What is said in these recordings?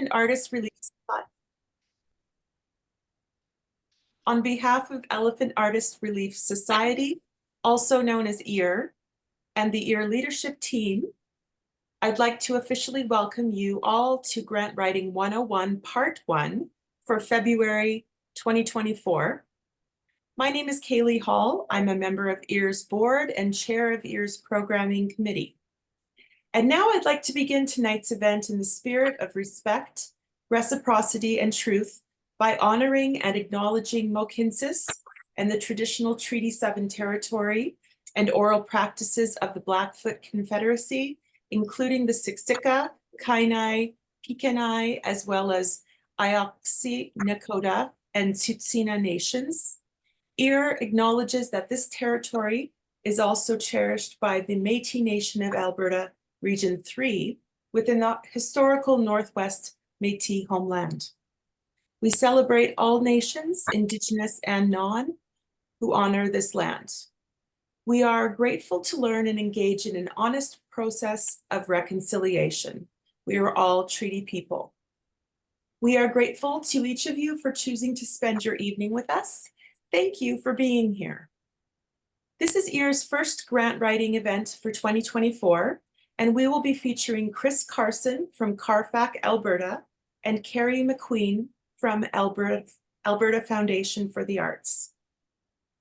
Elephant Artist Relief Society. On behalf of Elephant Artist Relief Society, also known as EAR, and the EAR leadership team, I'd like to officially welcome you all to Grant Writing 101 Part 1 for February 2024. My name is Kaylee Hall. I'm a member of EAR's board and chair of EAR's programming committee. And now I'd like to begin tonight's event in the spirit of respect, reciprocity, and truth by honoring and acknowledging Mohkinstsis and the traditional Treaty 7 territory and oral practices of the Blackfoot Confederacy, including the Siksika, Kainai, Piikani, as well as Ioksai, Nakota, and Tsuut'ina nations. EAR acknowledges that this territory is also cherished by the Métis Nation of Alberta, Region 3, within the historical Northwest Métis homeland. We celebrate all nations, Indigenous and non, who honor this land. We are grateful to learn and engage in an honest process of reconciliation. We are all treaty people. We are grateful to each of you for choosing to spend your evening with us. Thank you for being here. This is EAR's first grant writing event for 2024, and we will be featuring Carson from CARFAC Alberta and Kari McQueen from Alberta Foundation for the Arts.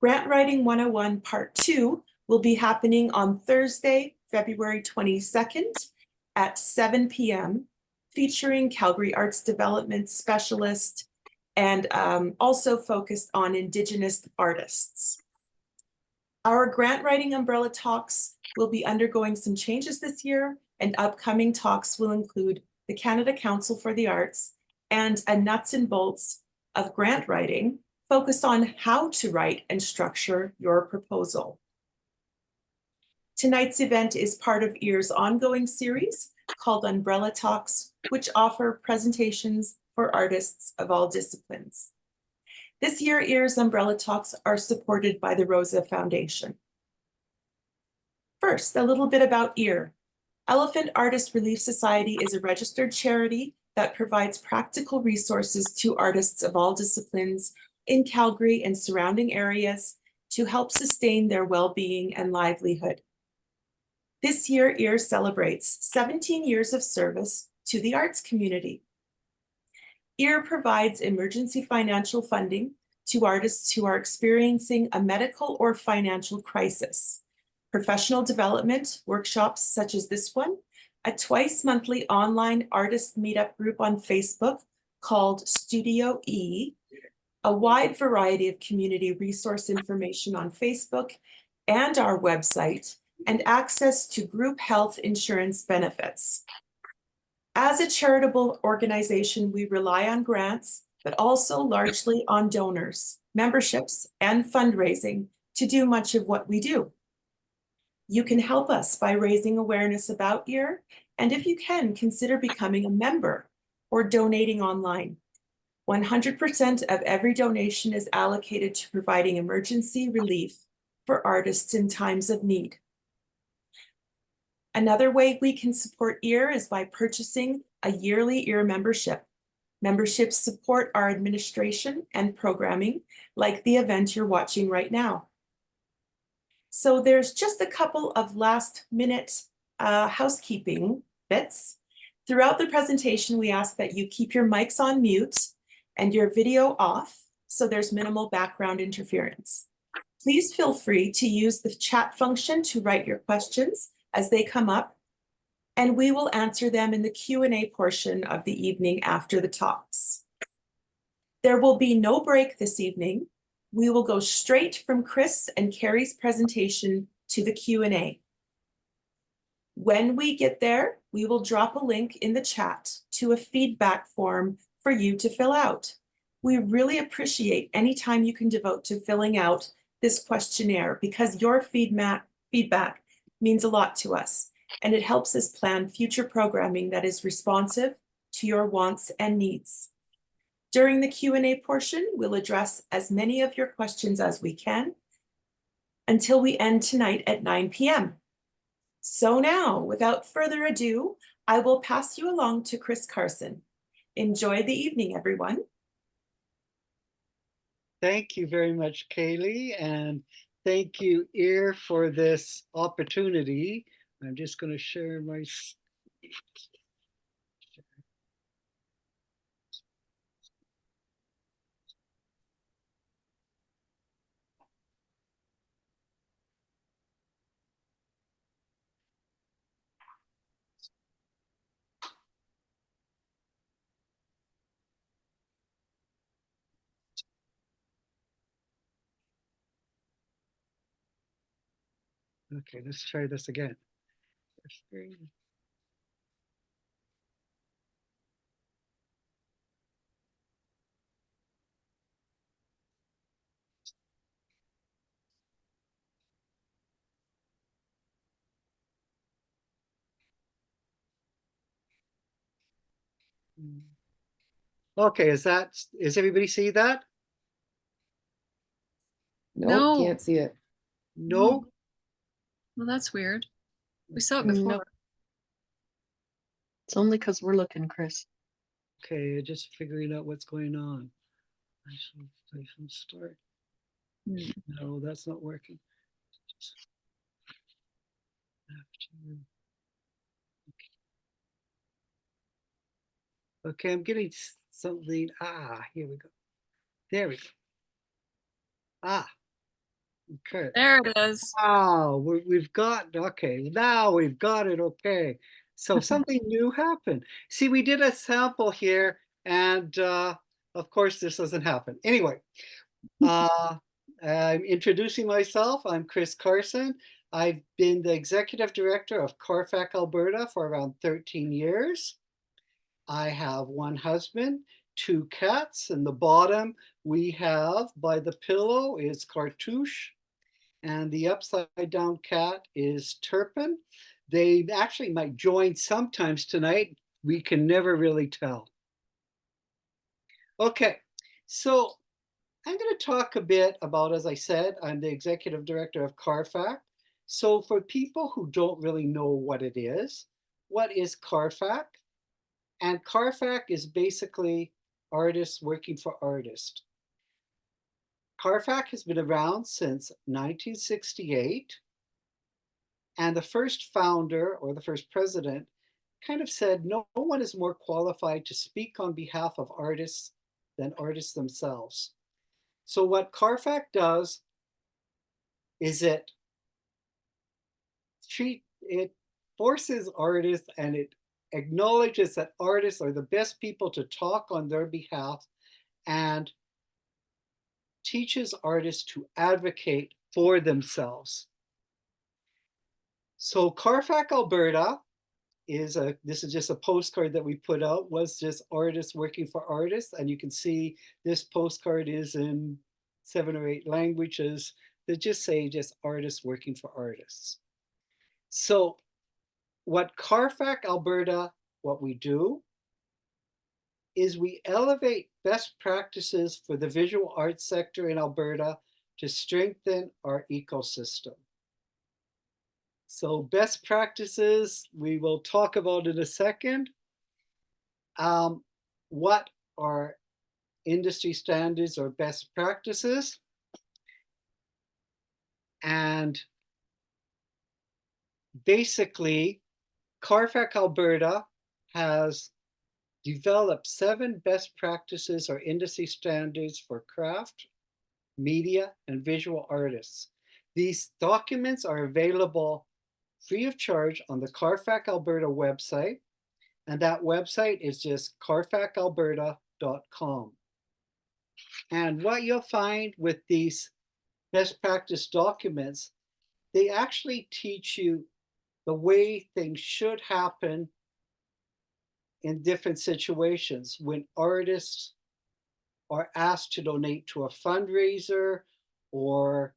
Grant Writing 101 Part 2 will be happening on Thursday, February 22nd at 7 p.m., featuring Calgary Arts Development Specialist and also focused on Indigenous artists. Our grant writing umbrella talks will be undergoing some changes this year, and upcoming talks will include the Canada Council for the Arts and a nuts and bolts of grant writing focused on how to write and structure your proposal. Tonight's event is part of EAR's ongoing series called Umbrella Talks, which offer presentations for artists of all disciplines. This year, EAR's Umbrella Talks are supported by the Rosa Foundation. First, a little bit about EAR. Elephant Artist Relief Society is a registered charity that provides practical resources to artists of all disciplines in Calgary and surrounding areas to help sustain their well-being and livelihood. This year, EAR celebrates 17 years of service to the arts community. EAR provides emergency financial funding to artists who are experiencing a medical or financial crisis, professional development workshops such as this one, a twice-monthly online artist meetup group on Facebook called Studio E, a wide variety of community resource information on Facebook and our website, and access to group health insurance benefits. As a charitable organization, we rely on grants, but also largely on donors, memberships, and fundraising to do much of what we do. You can help us by raising awareness about EAR, and if you can, consider becoming a member or donating online. 100% of every donation is allocated to providing emergency relief for artists in times of need. Another way we can support EAR is by purchasing a yearly EAR membership. Memberships support our administration and programming, like the event you're watching right now. So there's just a couple of last-minute housekeeping bits. Throughout the presentation, we ask that you keep your mics on mute and your video off, so there's minimal background interference. Please feel free to use the chat function to write your questions as they come up, and we will answer them in the Q&A portion of the evening after the talks. There will be no break this evening. We will go straight from Chris and Kari's presentation to the Q&A. When we get there, we will drop a link in the chat to a feedback form for you to fill out. We really appreciate any time you can devote to filling out this questionnaire, because your feedback means a lot to us, and it helps us plan future programming that is responsive to your wants and needs. During the Q&A portion, we'll address as many of your questions as we can until we end tonight at 9 p.m. So now, without further ado, I will pass you along to Carson. Enjoy the evening, everyone. Thank you very much, Kaylee, and thank you, Ear, for this opportunity. I'm just going to share my. Okay, let's try this again. Okay, is everybody see that? Nope, No. can't see it. No? Well, that's weird. We saw it before. No. It's only because we're looking, Chris. Okay, just figuring out what's going on. I shall start. No, that's not working. Okay, I'm getting something. Here we go. There we go. Okay. There it is. We've got, okay, now we've got it, okay. So something new happened. See, we did a sample here, and of course this doesn't happen. Anyway, I'm introducing myself. I'm Chris Carson. I've been the executive director of CARFAC Alberta for around 13 years. I have one husband, two cats, and the bottom we have by the pillow is Cartouche, and the upside down cat is Turpin. They actually might join sometimes tonight. We can never really tell. Okay, so I'm going to talk a bit about, as I said, I'm the executive director of CARFAC. So for people who don't really know what it is, what is CARFAC? And CARFAC is basically artists working for artists. CARFAC has been around since 1968. And the first founder or the first president kind of said, no one is more qualified to speak on behalf of artists than artists themselves. So what CARFAC does is it forces artists and it acknowledges that artists are the best people to talk on their behalf and teaches artists to advocate for themselves. So CARFAC Alberta this is just a postcard that we put out, was just artists working for artists. And you can see this postcard is in 7 or 8 languages that just say just artists working for artists. So what CARFAC Alberta, what we do is we elevate best practices for the visual arts sector in Alberta to strengthen our ecosystem. So best practices, we will talk about in a second. What are industry standards or best practices? And basically, CARFAC Alberta has developed 7 best practices or industry standards for craft, media, and visual artists. These documents are available free of charge on the CARFAC Alberta website, and that website is just carfacalberta.com. And what you'll find with these best practice documents, they actually teach you the way things should happen in different situations. When artists are asked to donate to a fundraiser, or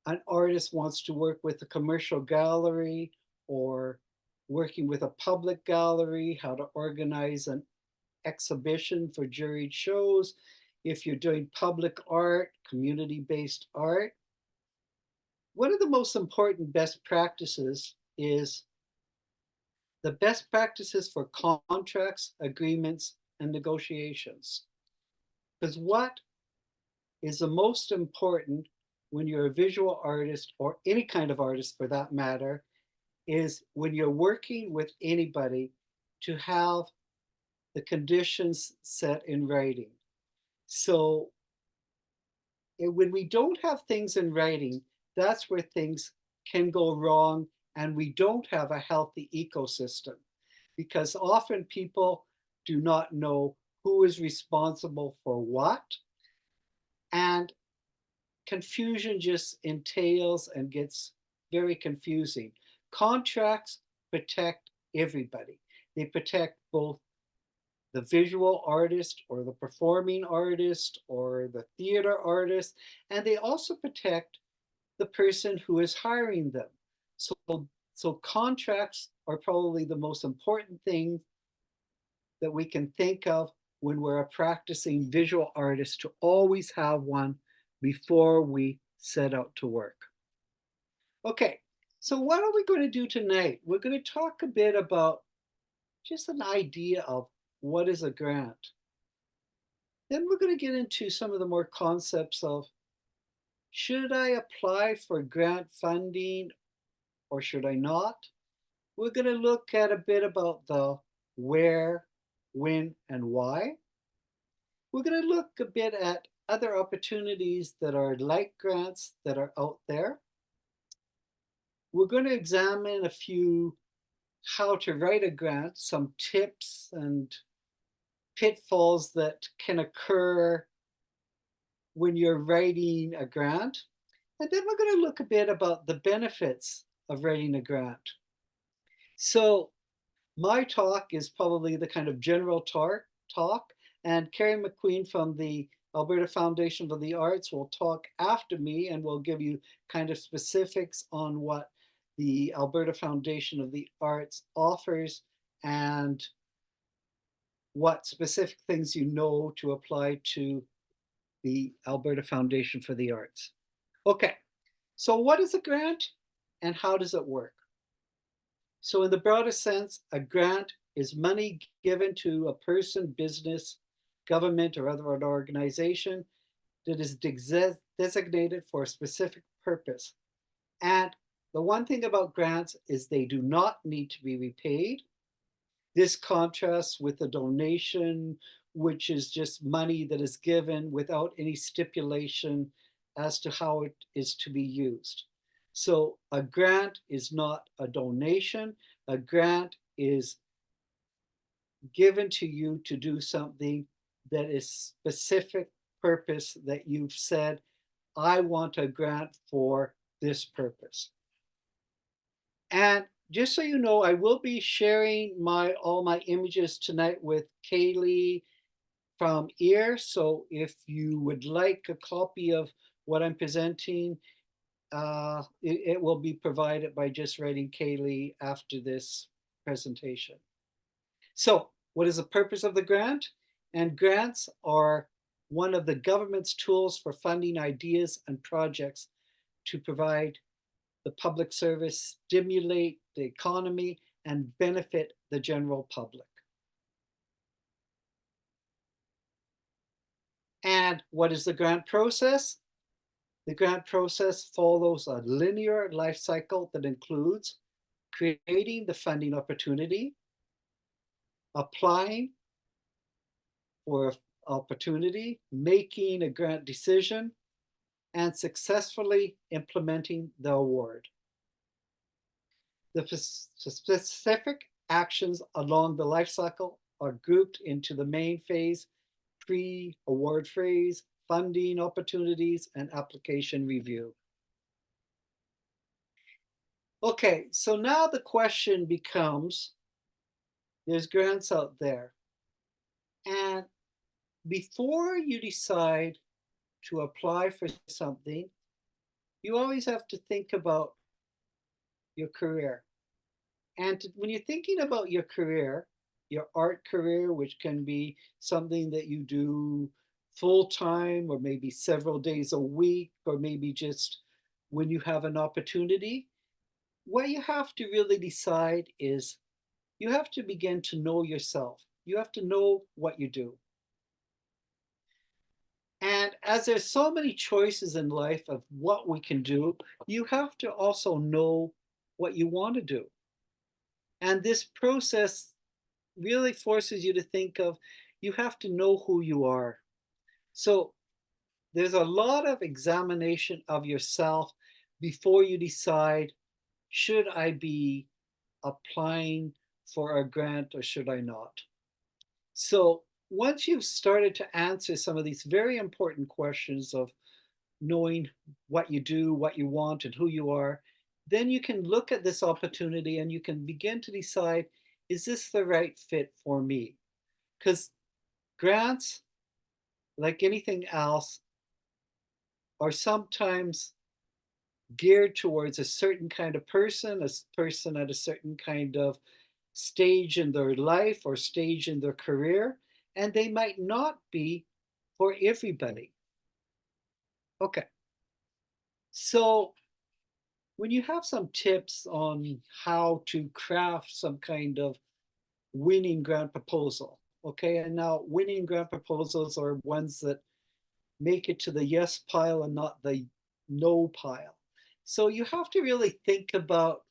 an artist wants to work with a commercial gallery or working with a public gallery, how to organize an exhibition for juried shows, if you're doing public art, community-based art. One of the most important best practices is the best practices for contracts, agreements, and negotiations. Because what is the most important when you're a visual artist, or any kind of artist for that matter, is when you're working with anybody to have the conditions set in writing. So when we don't have things in writing, that's where things can go wrong, and we don't have a healthy ecosystem, because often people do not know who is responsible for what, and confusion just entails and gets very confusing. Contracts protect everybody. They protect both the visual artist or the performing artist or the theater artist, and they also protect the person who is hiring them. So contracts are probably the most important thing that we can think of when we're a practicing visual artist, to always have one before we set out to work. Okay, so what are we going to do tonight? We're going to talk a bit about just an idea of what is a grant. Then we're going to get into some of the more concepts of, should I apply for grant funding or should I not? We're going to look at a bit about the where, when, and why. We're going to look a bit at other opportunities that are like grants that are out there. We're going to examine a few how to write a grant, some tips and pitfalls that can occur when you're writing a grant. And then we're going to look a bit about the benefits of writing a grant. So my talk is probably the kind of general talk, and Kari McQueen from the Alberta Foundation for the Arts will talk after me, and will give you kind of specifics on what the Alberta Foundation of the Arts offers and what specific things you know to apply to the Alberta Foundation for the Arts. Okay, so what is a grant and how does it work? So in the broadest sense, a grant is money given to a person, business, government, or other organization that is designated for a specific purpose. And the one thing about grants is they do not need to be repaid. This contrasts with a donation, which is just money that is given without any stipulation as to how it is to be used. So a grant is not a donation. A grant is given to you to do something that is specific purpose that you've said, I want a grant for this purpose. And just so you know, I will be sharing all my images tonight with Kaylee from EAR. So if you would like a copy of what I'm presenting, it will be provided by just writing Kaylee after this presentation. So what is the purpose of the grant? And grants are one of the government's tools for funding ideas and projects to provide the public service, stimulate the economy, and benefit the general public. And what is the grant process? The grant process follows a linear life cycle that includes creating the funding opportunity, applying for opportunity, making a grant decision, and successfully implementing the award. The specific actions along the life cycle are grouped into the main phase, pre-award phase, funding opportunities, and application review. Okay, so now the question becomes, there's grants out there. And before you decide to apply for something, you always have to think about your career. And when you're thinking about your career, your art career, which can be something that you do full-time or maybe several days a week, or maybe just when you have an opportunity, what you have to really decide is you have to begin to know yourself. You have to know what you do. And as there's so many choices in life of what we can do, you have to also know what you want to do. And this process really forces you to think of, you have to know who you are. So there's a lot of examination of yourself before you decide, should I be applying for a grant or should I not? So once you've started to answer some of these very important questions of knowing what you do, what you want, and who you are, then you can look at this opportunity and you can begin to decide, is this the right fit for me? Because grants, like anything else, are sometimes geared towards a certain kind of person, a person at a certain kind of stage in their life or stage in their career, and they might not be for everybody. Okay. So when you have some tips on how to craft some kind of winning grant proposal, okay, and now winning grant proposals are ones that make it to the yes pile and not the no pile. So you have to really think about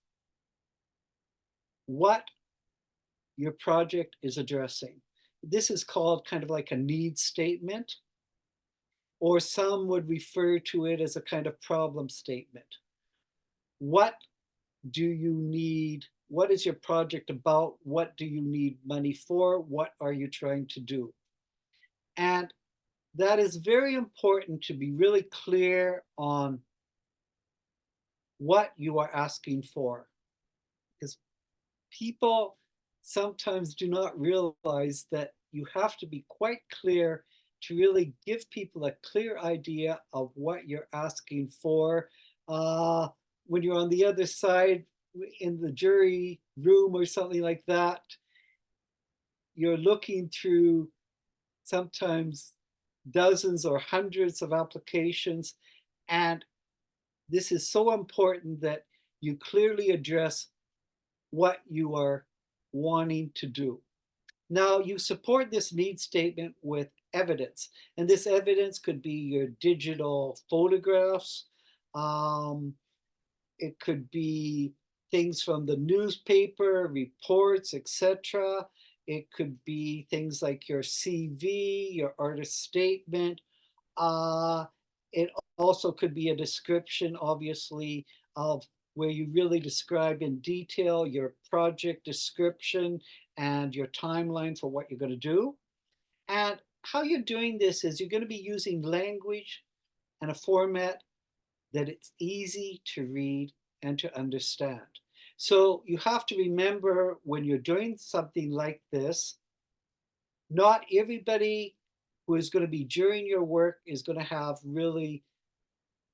what your project is addressing. This is called kind of like a need statement, or some would refer to it as a kind of problem statement. What do you need? What is your project about? What do you need money for? What are you trying to do? And that is very important to be really clear on what you are asking for, because people sometimes do not realize that you have to be quite clear to really give people a clear idea of what you're asking for. When you're on the other side in the jury room or something like that, you're looking through sometimes dozens or hundreds of applications, and this is so important that you clearly address what you are wanting to do. Now, you support this need statement with evidence, and this evidence could be your digital photographs. It could be things from the newspaper, reports, etc. It could be things like your CV, your artist statement. It also could be a description, obviously, of where you really describe in detail your project description and your timeline for what you're going to do. And how you're doing this is you're going to be using language and a format that it's easy to read and to understand. So you have to remember, when you're doing something like this, not everybody who is going to be during your work is going to have really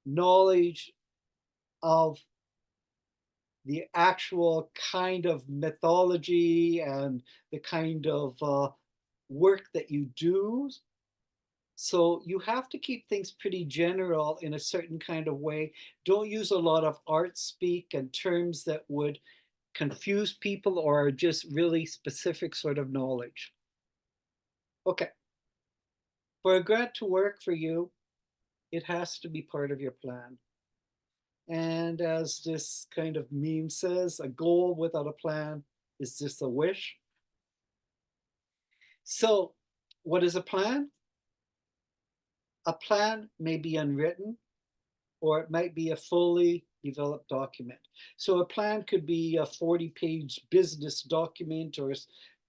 knowledge of the actual kind of mythology and the kind of work that you do. So you have to keep things pretty general in a certain kind of way. Don't use a lot of art speak and terms that would confuse people or are just really specific sort of knowledge. Okay. For a grant to work for you, it has to be part of your plan. And as this kind of meme says, a goal without a plan is just a wish. So what is a plan? A plan may be unwritten, or it might be a fully developed document. So a plan could be a 40-page business document or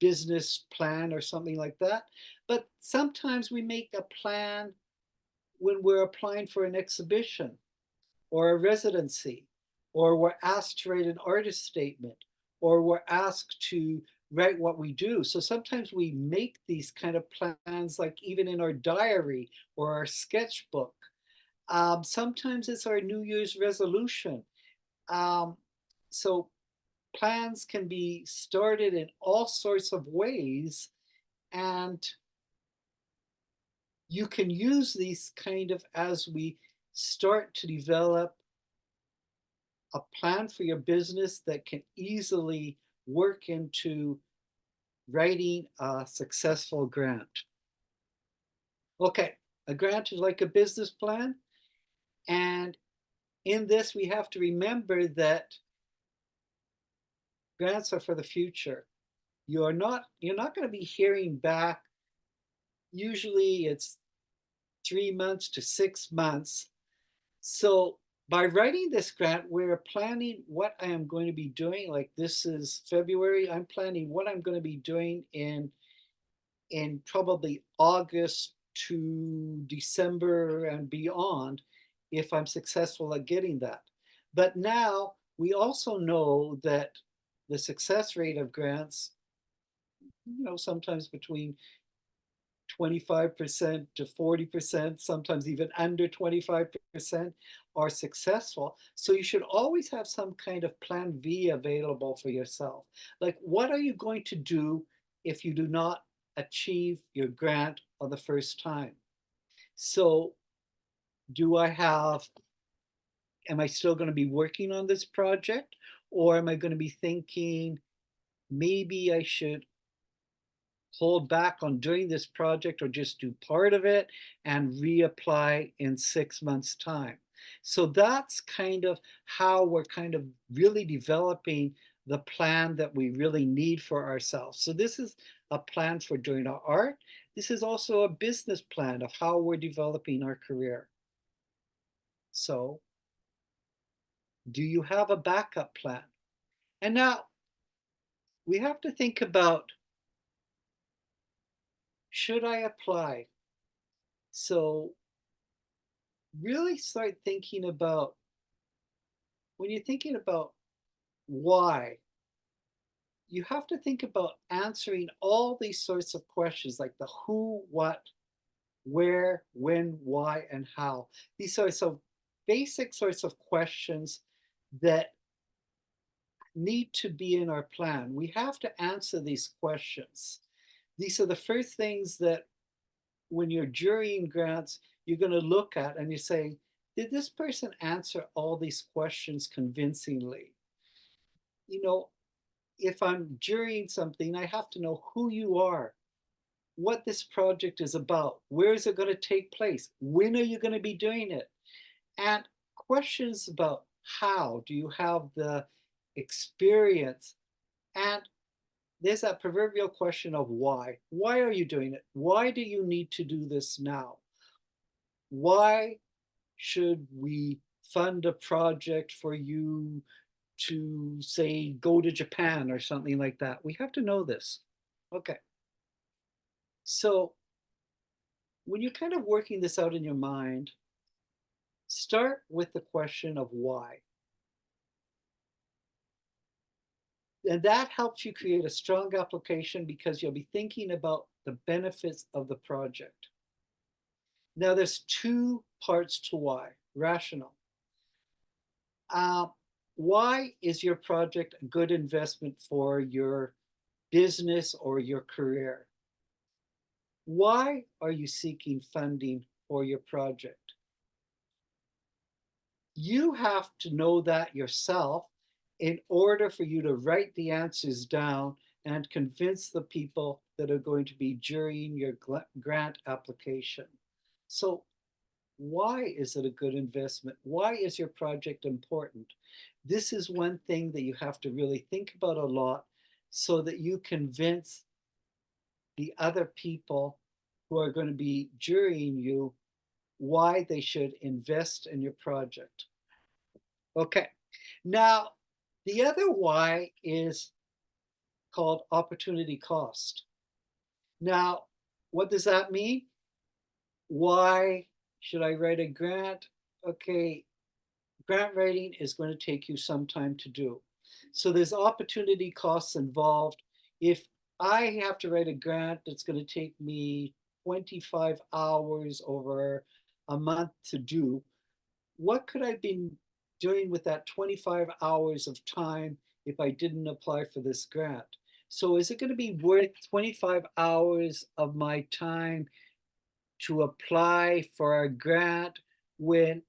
business plan or something like that. But sometimes we make a plan when we're applying for an exhibition or a residency, or we're asked to write an artist statement, or we're asked to write what we do. So sometimes we make these kind of plans, like even in our diary or our sketchbook. Sometimes it's our New Year's resolution. So plans can be started in all sorts of ways, and you can use these kind of as we start to develop a plan for your business that can easily work into writing a successful grant. Okay, a grant is like a business plan. And in this, we have to remember that grants are for the future. You're not going to be hearing back. Usually it's 3 months to 6 months. So by writing this grant, we're planning what I am going to be doing. Like this is February. I'm planning what I'm going to be doing in probably August to December and beyond if I'm successful at getting that. But now we also know that the success rate of grants, sometimes between 25% to 40%, sometimes even under 25% are successful. So you should always have some kind of plan V available for yourself. Like, what are you going to do if you do not achieve your grant on the first time? So am I still going to be working on this project? Or am I going to be thinking, maybe I should hold back on doing this project or just do part of it and reapply in 6 months' time? So that's kind of how we're kind of really developing the plan that we really need for ourselves. So this is a plan for doing our art. This is also a business plan of how we're developing our career. So do you have a backup plan? And now we have to think about, should I apply? So really start thinking about, when you're thinking about why, you have to think about answering all these sorts of questions, like the who, what, where, when, why, and how. These sorts of basic sorts of questions that need to be in our plan. We have to answer these questions. These are the first things that when you're jurying grants, you're going to look at and you say, did this person answer all these questions convincingly? If I'm jurying something, I have to know who you are, what this project is about, where is it going to take place, when are you going to be doing it, and questions about how. Do you have the experience? And there's that proverbial question of why. Why are you doing it? Why do you need to do this now? Why should we fund a project for you to, say, go to Japan or something like that? We have to know this. Okay. So when you're kind of working this out in your mind, start with the question of why. And that helps you create a strong application because you'll be thinking about the benefits of the project. Now, there's 2 parts to why. Rational. Why is your project a good investment for your business or your career? Why are you seeking funding for your project? You have to know that yourself in order for you to write the answers down and convince the people that are going to be jurying your grant application. So why is it a good investment? Why is your project important? This is one thing that you have to really think about a lot so that you convince the other people who are going to be jurying you why they should invest in your project. Okay, now the other why is called opportunity cost. Now, what does that mean? Why should I write a grant? Okay, grant writing is going to take you some time to do. So there's opportunity costs involved. If I have to write a grant that's going to take me 25 hours over a month to do, what could I have been doing with that 25 hours of time if I didn't apply for this grant? So is it going to be worth 25 hours of my time to apply for a grant when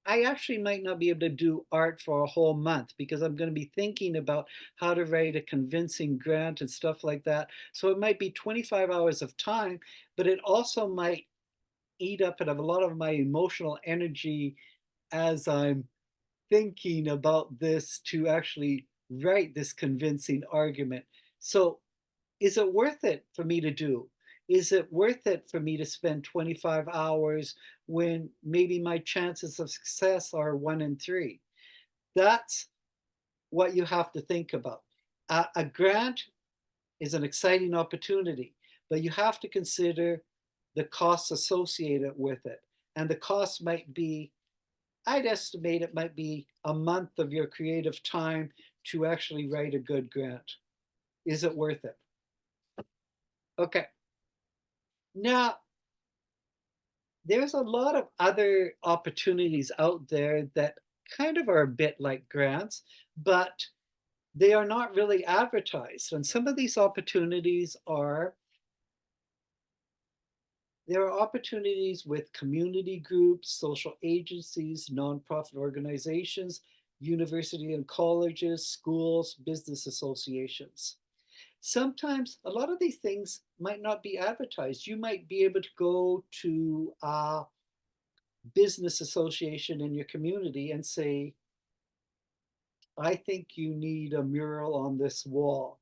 I actually might not be able to do art for a whole month because I'm going to be thinking about how to write a convincing grant and stuff like that. So it might be 25 hours of time, but it also might eat up and have a lot of my emotional energy as I'm thinking about this to actually write this convincing argument. So is it worth it for me to do? Is it worth it for me to spend 25 hours when maybe my chances of success are 1 in 3? That's what you have to think about. A grant is an exciting opportunity, but you have to consider the costs associated with it. And the cost might be, I'd estimate it might be a month of your creative time to actually write a good grant. Is it worth it? Okay. Now, there's a lot of other opportunities out there that kind of are a bit like grants, but they are not really advertised. And some of these opportunities are, there are opportunities with community groups, social agencies, nonprofit organizations, university and colleges, schools, business associations. Sometimes a lot of these things might not be advertised. You might be able to go to a business association in your community and say, I think you need a mural on this wall.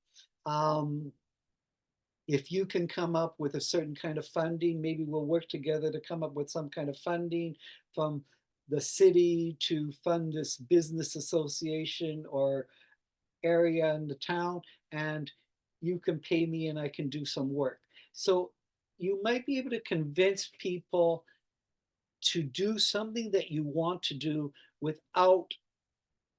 If you can come up with a certain kind of funding, maybe we'll work together to come up with some kind of funding from the city to fund this business association or area in the town, and you can pay me and I can do some work. So you might be able to convince people to do something that you want to do without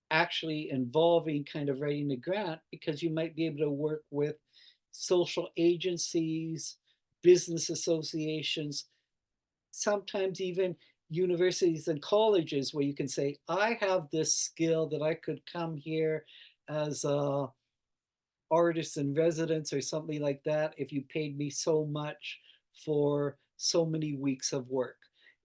actually involving kind of writing a grant, because you might be able to work with social agencies, business associations, sometimes even universities and colleges where you can say, I have this skill that I could come here as a artist in residence or something like that if you paid me so much for so many weeks of work.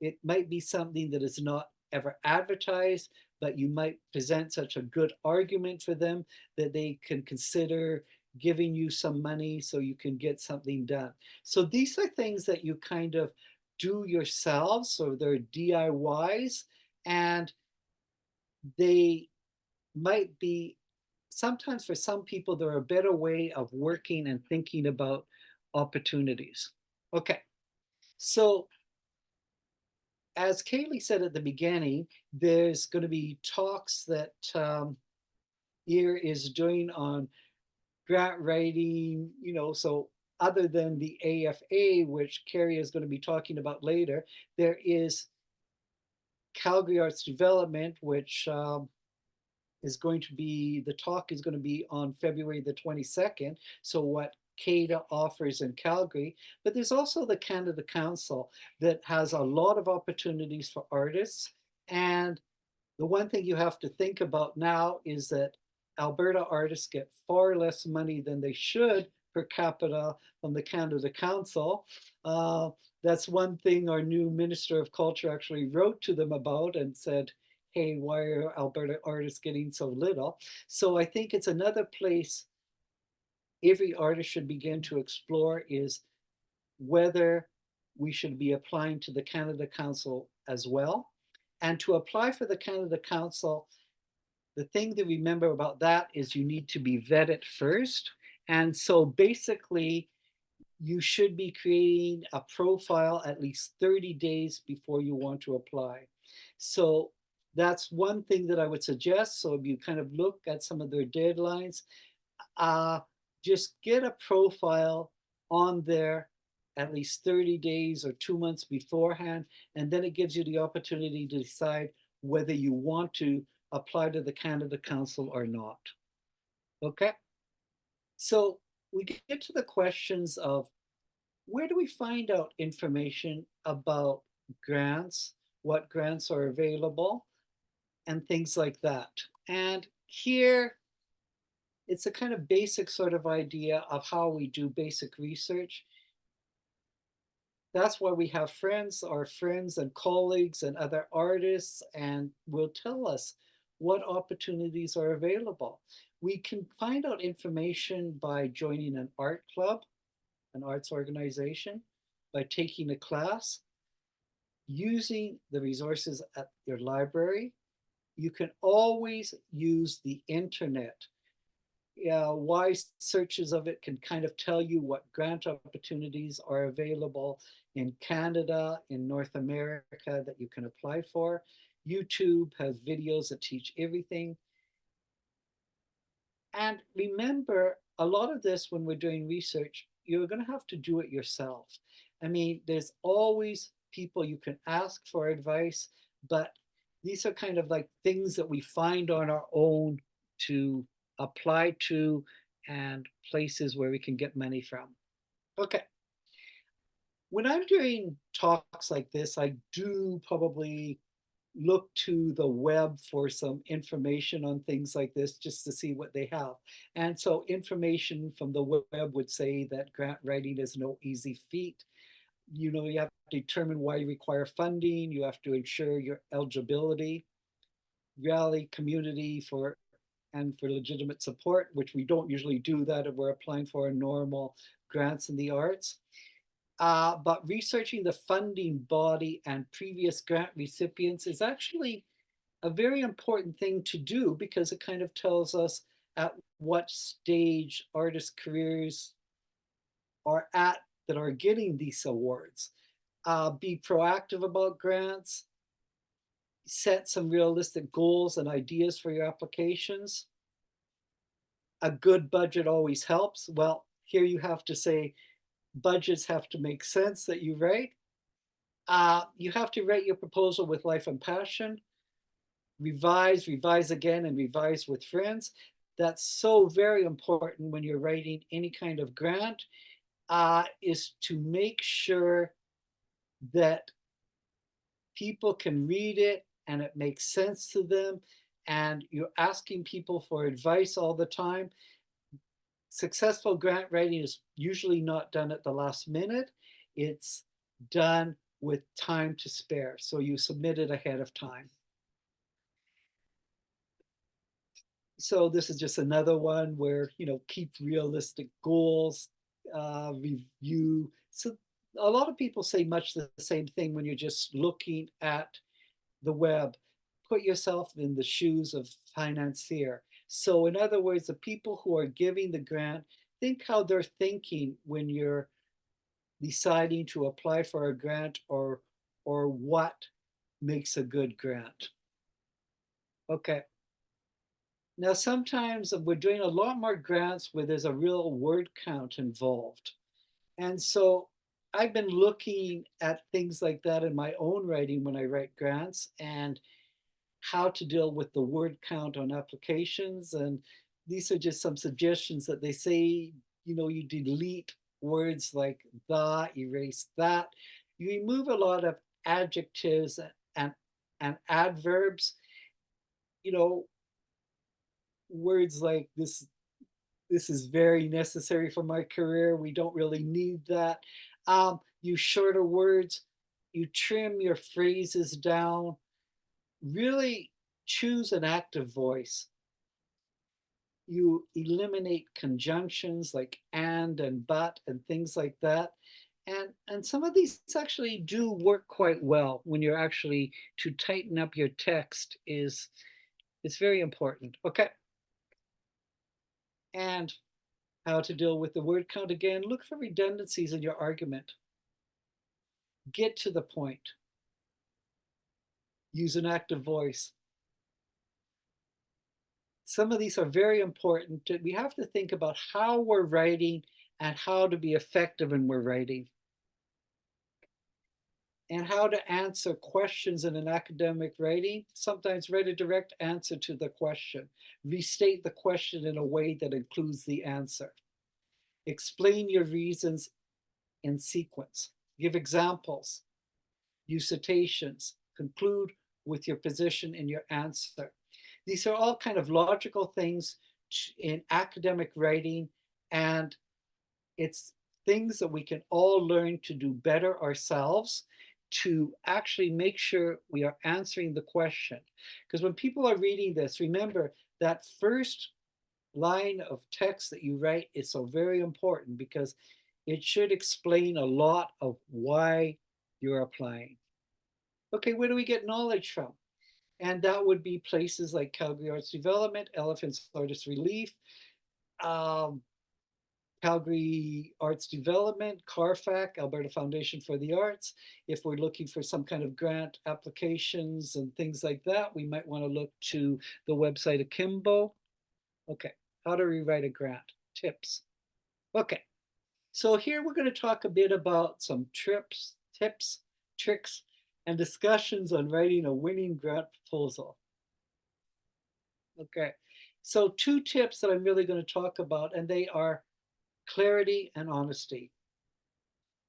It might be something that is not ever advertised, but you might present such a good argument for them that they can consider giving you some money so you can get something done. So these are things that you kind of do yourselves, or they're DIYs, and they might be, sometimes for some people, they're a better way of working and thinking about opportunities. Okay, so as Kaylee said at the beginning, there's going to be talks that EAR is doing on grant writing, so other than the AFA, which Kari is going to be talking about later, there is Calgary Arts Development, which is going to be, the talk is going to be on February the 22nd. So what CADA offers in Calgary, but there's also the Canada Council that has a lot of opportunities for artists. And the one thing you have to think about now is that Alberta artists get far less money than they should per capita from the Canada Council. That's one thing our new Minister of Culture actually wrote to them about and said, hey, why are Alberta artists getting so little? So I think it's another place every artist should begin to explore, is whether we should be applying to the Canada Council as well. And to apply for the Canada Council, the thing to remember about that is you need to be vetted first. And so basically, you should be creating a profile at least 30 days before you want to apply. So that's one thing that I would suggest. So if you kind of look at some of their deadlines, just get a profile on there at least 30 days or 2 months beforehand, and then it gives you the opportunity to decide whether you want to apply to the Canada Council or not. Okay, so we get to the questions of, where do we find out information about grants, what grants are available, and things like that. And here, it's a kind of basic sort of idea of how we do basic research. That's why we have friends, our friends and colleagues and other artists, and will tell us what opportunities are available. We can find out information by joining an art club, an arts organization, by taking a class, using the resources at your library. You can always use the internet. Wise searches of it can kind of tell you what grant opportunities are available in Canada, in North America that you can apply for. YouTube has videos that teach everything. And remember, a lot of this, when we're doing research, you're going to have to do it yourself. I mean, there's always people you can ask for advice, but these are kind of like things that we find on our own to apply to and places where we can get money from. Okay. When I'm doing talks like this, I do probably look to the web for some information on things like this just to see what they have. And so information from the web would say that grant writing is no easy feat. You know, you have to determine why you require funding. You have to ensure your eligibility, rally community for legitimate support, which we don't usually do that if we're applying for normal grants in the arts. But researching the funding body and previous grant recipients is actually a very important thing to do, because it kind of tells us at what stage artist careers are at that are getting these awards. Be proactive about grants, set some realistic goals and ideas for your applications. A good budget always helps. Well, here you have to say budgets have to make sense that you write. You have to write your proposal with life and passion. Revise again, and revise with friends. That's so very important when you're writing any kind of grant, is to make sure that people can read it and it makes sense to them, and you're asking people for advice all the time. Successful grant writing is usually not done at the last minute. It's done with time to spare. So you submit it ahead of time. So this is just another one where, you know, keep realistic goals, review. So a lot of people say much the same thing when you're just looking at the web. Put yourself in the shoes of financier. So in other words, the people who are giving the grant, think how they're thinking when you're deciding to apply for a grant, or what makes a good grant. Okay. Now, sometimes we're doing a lot more grants where there's a real word count involved. And so I've been looking at things like that in my own writing when I write grants, and how to deal with the word count on applications. And these are just some suggestions that they say, you know, you delete words like the, erase that. You remove a lot of adjectives and adverbs. You know, words like this is very necessary for my career. We don't really need that. Use shorter words. You trim your phrases down. Really choose an active voice. You eliminate conjunctions like and but and things like that. And some of these actually do work quite well when you're actually to tighten up your text is it's very important. Okay. And how to deal with the word count again. Look for redundancies in your argument. Get to the point. Use an active voice. Some of these are very important. We have to think about how we're writing and how to be effective when we're writing, and how to answer questions in an academic writing. Sometimes write a direct answer to the question. Restate the question in a way that includes the answer. Explain your reasons in sequence. Give examples. Use citations. Conclude with your position in your answer. These are all kind of logical things in academic writing, and it's things that we can all learn to do better ourselves to actually make sure we are answering the question. Because when people are reading this, remember that first line of text that you write is so very important because it should explain a lot of why you're applying. Okay, where do we get knowledge from? And that would be places like Calgary Arts Development, Elephants Artist Relief, Calgary Arts Development, CARFAC, Alberta Foundation for the Arts. If we're looking for some kind of grant applications and things like that, we might want to look to the website Akimbo. Okay, how to rewrite a grant, tips. Okay, so here we're going to talk a bit about some tips, tricks, and discussions on writing a winning grant proposal. Okay, so 2 tips that I'm really going to talk about, and they are clarity and honesty.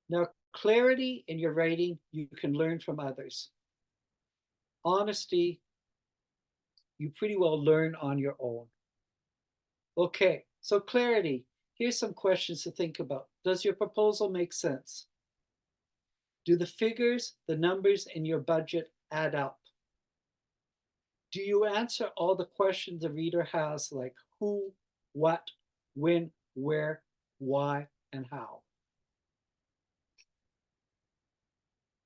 Now, clarity in your writing, you can learn from others. Honesty, you pretty well learn on your own. Okay, so clarity. Here's some questions to think about. Does your proposal make sense? Do the figures, the numbers in your budget add up? Do you answer all the questions the reader has, like who, what, when, where, why, and how?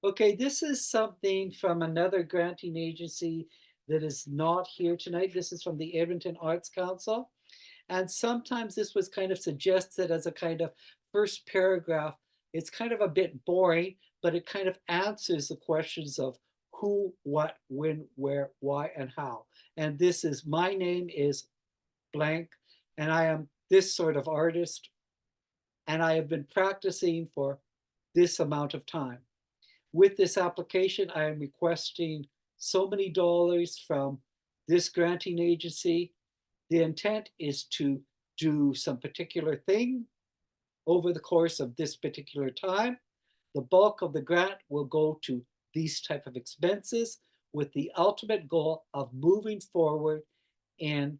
Okay, this is something from another granting agency that is not here tonight. This is from the Edmonton Arts Council. And sometimes this was kind of suggested as a kind of first paragraph. It's kind of a bit boring, but it kind of answers the questions of who, what, when, where, why, and how. And this is, my name is blank, and I am this sort of artist, and I have been practicing for this amount of time. With this application, I am requesting so many dollars from this granting agency. The intent is to do some particular thing over the course of this particular time. The bulk of the grant will go to these type of expenses with the ultimate goal of moving forward in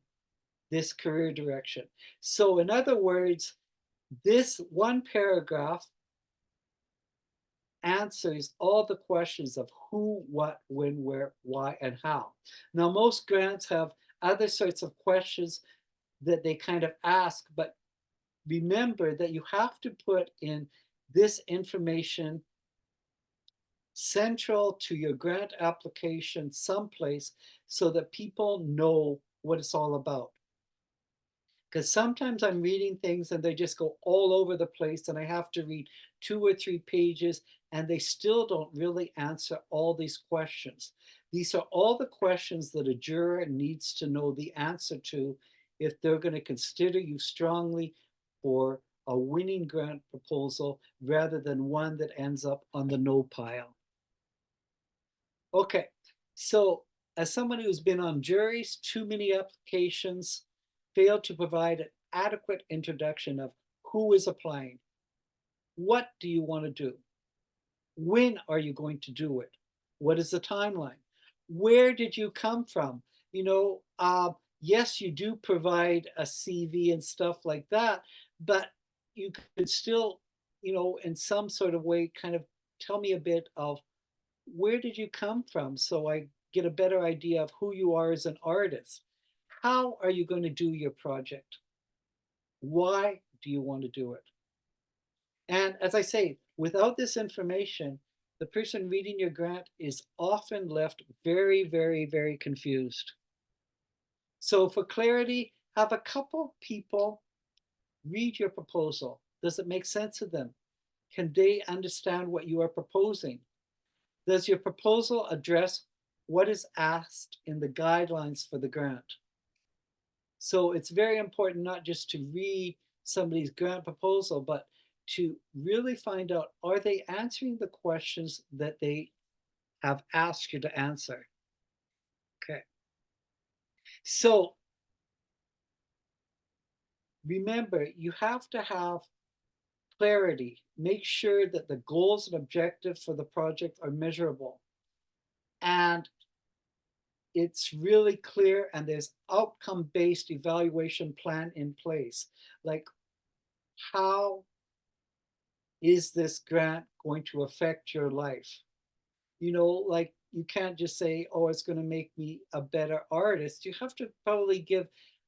this career direction. So in other words, this one paragraph answers all the questions of who, what, when, where, why, and how. Now, most grants have other sorts of questions that they kind of ask, but remember that you have to put in this information central to your grant application someplace so that people know what it's all about. Because sometimes I'm reading things and they just go all over the place and I have to read 2 or 3 pages and they still don't really answer all these questions. These are all the questions that a juror needs to know the answer to if they're going to consider you strongly for a winning grant proposal rather than one that ends up on the no pile. Okay, so as someone who's been on juries, too many applications fail to provide an adequate introduction of who is applying. What do you want to do? When are you going to do it? What is the timeline? Where did you come from? You know, yes, you do provide a CV and stuff like that, but you could still, you know, in some sort of way, kind of tell me a bit of where did you come from so I get a better idea of who you are as an artist. How are you going to do your project? Why do you want to do it? And as I say, without this information, the person reading your grant is often left very, very, very confused. So for clarity, have a couple people read your proposal. Does it make sense to them? Can they understand what you are proposing? Does your proposal address what is asked in the guidelines for the grant? So it's very important not just to read somebody's grant proposal, but to really find out, are they answering the questions that they have asked you to answer? Okay. So remember, you have to have clarity. Make sure that the goals and objectives for the project are measurable. And it's really clear and there's outcome-based evaluation plan in place. Like how is this grant going to affect your life? You know, like you can't just say, oh, it's going to make me a better artist. You have to probably give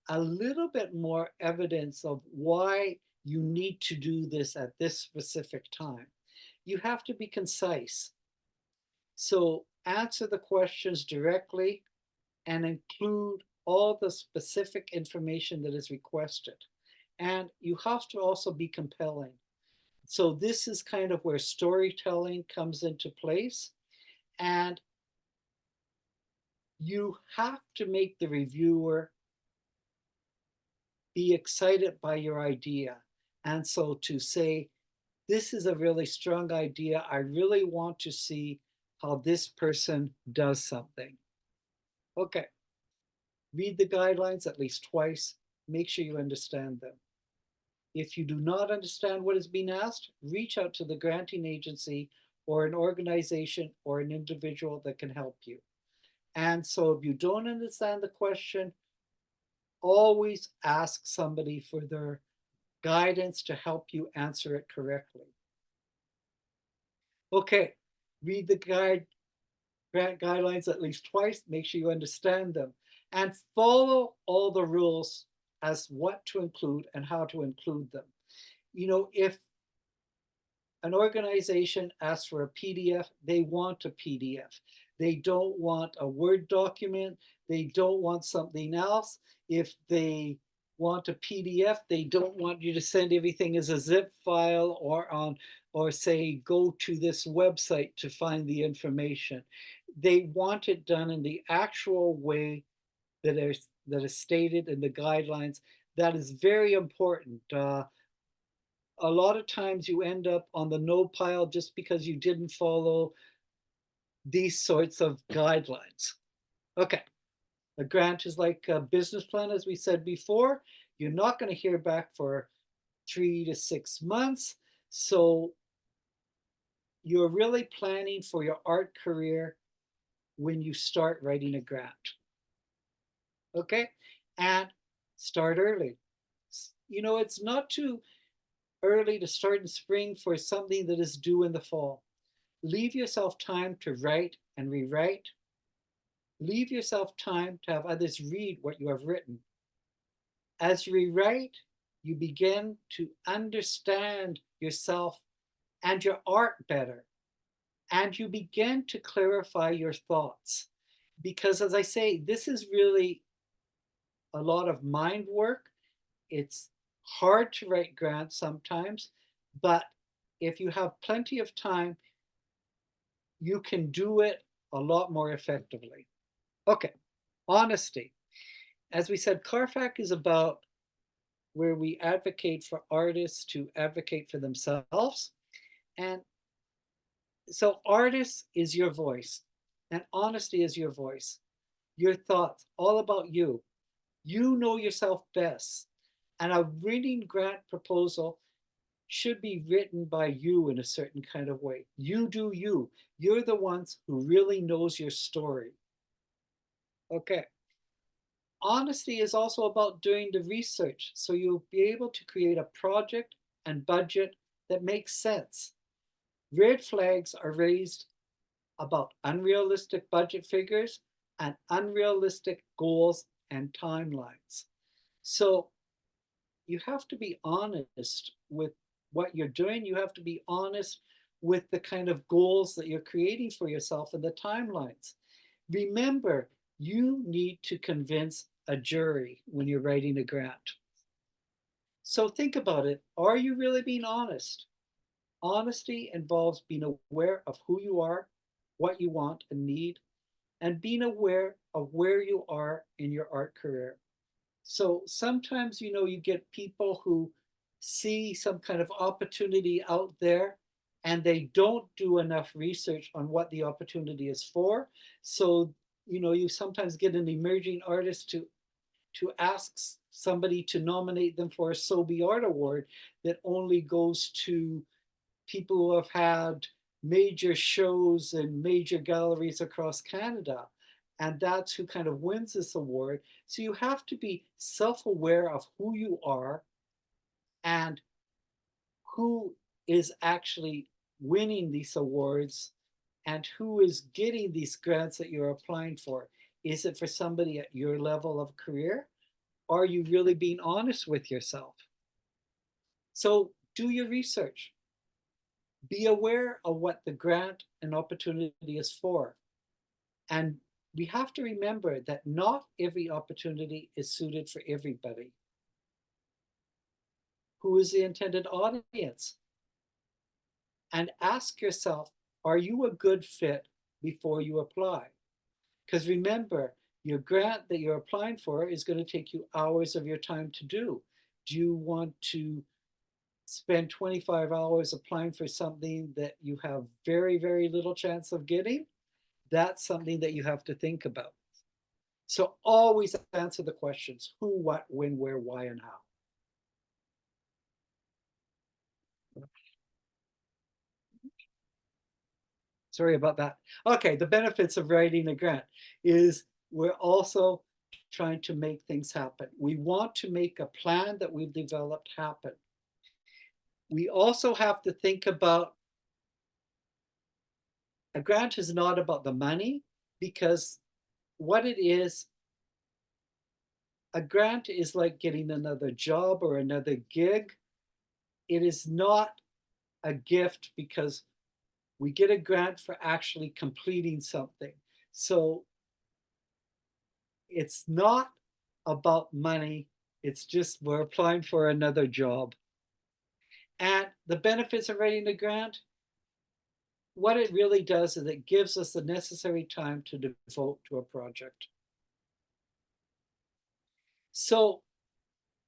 a little bit more evidence of why you need to do this at this specific time. You have to be concise. So answer the questions directly and include all the specific information that is requested. And you have to also be compelling. So this is kind of where storytelling comes into place. And you have to make the reviewer be excited by your idea. And so to say, this is a really strong idea. I really want to see how this person does something. Okay. Read the guidelines at least twice. Make sure you understand them. If you do not understand what is being asked, reach out to the granting agency or an organization or an individual that can help you. And so if you don't understand the question, always ask somebody for their guidance to help you answer it correctly. Okay, read the grant guidelines at least twice, make sure you understand them, and follow all the rules as what to include and how to include them. You know, if an organization asks for a PDF, they want a PDF. They don't want a Word document. They don't want something else. If they want a PDF, they don't want you to send everything as a zip file or say, go to this website to find the information. They want it done in the actual way that is stated in the guidelines. That is very important. A lot of times you end up on the no pile just because you didn't follow these sorts of guidelines. Okay, a grant is like a business plan, as we said before. You're not going to hear back for 3 to 6 months. So you're really planning for your art career when you start writing a grant. Okay, and start early. You know, it's not too early to start in spring for something that is due in the fall. Leave yourself time to write and rewrite. Leave yourself time to have others read what you have written. As you rewrite, you begin to understand yourself and your art better. And you begin to clarify your thoughts. Because as I say, this is really a lot of mind work. It's hard to write grants sometimes, but if you have plenty of time, you can do it a lot more effectively. Okay, honesty. As we said, CARFAC is about where we advocate for artists to advocate for themselves. And so artists is your voice, and honesty is your voice, your thoughts, all about you. You know yourself best. And a winning grant proposal should be written by you in a certain kind of way. You do you. You're the ones who really knows your story. Okay. Honesty is also about doing the research, so you'll be able to create a project and budget that makes sense. Red flags are raised about unrealistic budget figures and unrealistic goals and timelines. So you have to be honest with what you're doing. You have to be honest with the kind of goals that you're creating for yourself and the timelines. Remember, you need to convince a jury when you're writing a grant. So think about it. Are you really being honest? Honesty involves being aware of who you are, what you want and need, and being aware of where you are in your art career. So sometimes, you know, you get people who see some kind of opportunity out there and they don't do enough research on what the opportunity is for. So, you know, you sometimes get an emerging artist to ask somebody to nominate them for a SOBI Art Award that only goes to people who have had major shows in major galleries across Canada. And that's who kind of wins this award. So you have to be self-aware of who you are and who is actually winning these awards and who is getting these grants that you're applying for. Is it for somebody at your level of career? Are you really being honest with yourself? So do your research. Be aware of what the grant and opportunity is for. And we have to remember that not every opportunity is suited for everybody. Who is the intended audience? And ask yourself, are you a good fit before you apply? Because remember, your grant that you're applying for is going to take you hours of your time to do. Do you want to spend 25 hours applying for something that you have very, very little chance of getting? That's something that you have to think about. So always answer the questions: who, what, when, where, why, and how. Sorry about that. Okay, the benefits of writing a grant is we're also trying to make things happen. We want to make a plan that we've developed happen. We also have to think about a grant is not about the money, because what it is, a grant is like getting another job or another gig. It is not a gift because we get a grant for actually completing something. So it's not about money. It's just we're applying for another job. And the benefits of writing a grant, what it really does is it gives us the necessary time to devote to a project. So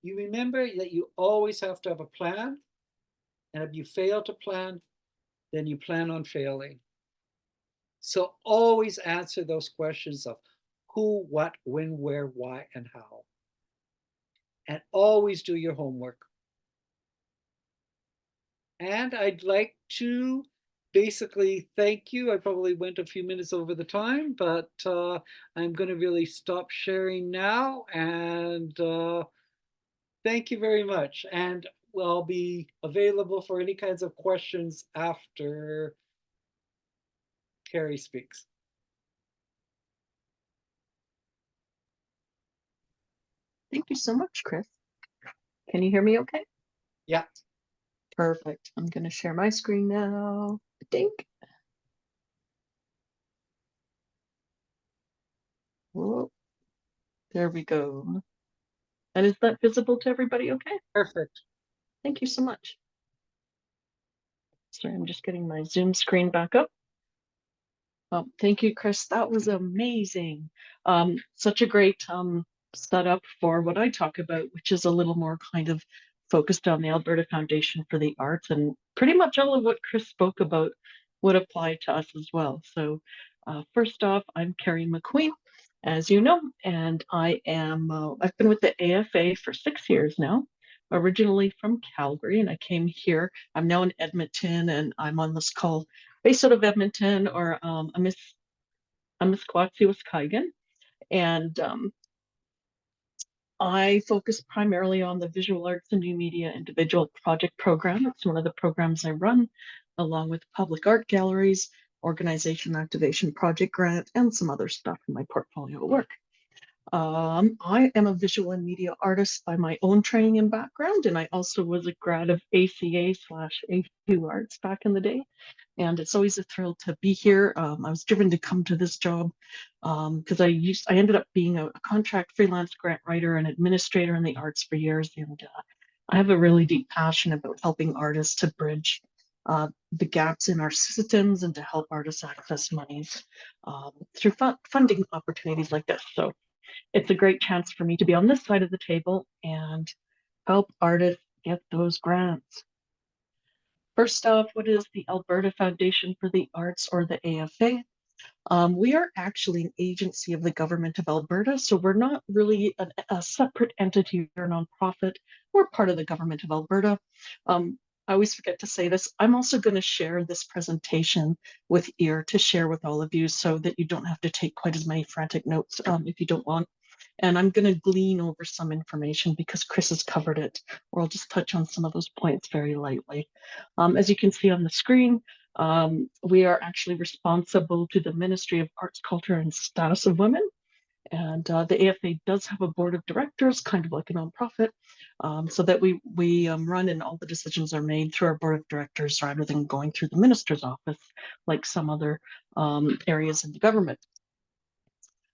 you remember that you always have to have a plan. And if you fail to plan, then you plan on failing. So always answer those questions of who, what, when, where, why, and how. And always do your homework. And I'd like to basically thank you. I probably went a few minutes over the time, but I'm going to really stop sharing now. And thank you very much. And I'll be available for any kinds of questions after Kari speaks. Thank you so much, Chris. Can you hear me okay? Yeah. Perfect. I'm going to share my screen now. Dink. Whoa. There we go. And is that visible to everybody okay? Perfect. Thank you so much. Sorry, I'm just getting my Zoom screen back up. Thank you, Chris. That was amazing. Such a great setup for what I talk about, which is a little more kind of focused on the Alberta Foundation for the Arts, and pretty much all of what Chris spoke about would apply to us as well. So first off, I'm Kari McQueen, as you know, and I've been with the AFA for 6 years now, originally from Calgary, and I came here. I'm now in Edmonton, and I'm on this call based out of Edmonton, or Wisconsin, and I focus primarily on the Visual Arts and New Media Individual Project Program. It's one of the programs I run, along with public art galleries, organization activation project grant, and some other stuff in my portfolio of work. I am a visual and media artist by my own training and background, and I also was a grad of ACA/AU Arts back in the day. And it's always a thrill to be here. I was driven to come to this job because I ended up being a contract freelance grant writer and administrator in the arts for years, and I have a really deep passion about helping artists to bridge the gaps in our systems and to help artists access monies through funding opportunities like this. So it's a great chance for me to be on this side of the table and help artists get those grants. First off, what is the Alberta Foundation for the Arts, or the AFA? We are actually an agency of the government of Alberta, so we're not really a separate entity or nonprofit. We're part of the government of Alberta. I always forget to say this. I'm also going to share this presentation with ear to share with all of you so that you don't have to take quite as many frantic notes if you don't want. And I'm going to glean over some information because Chris has covered it, or I'll just touch on some of those points very lightly. As you can see on the screen, we are actually responsible to the Ministry of Arts, Culture, and Status of Women. And the AFA does have a board of directors, kind of like a nonprofit, so that we run and all the decisions are made through our board of directors rather than going through the minister's office, like some other areas in the government.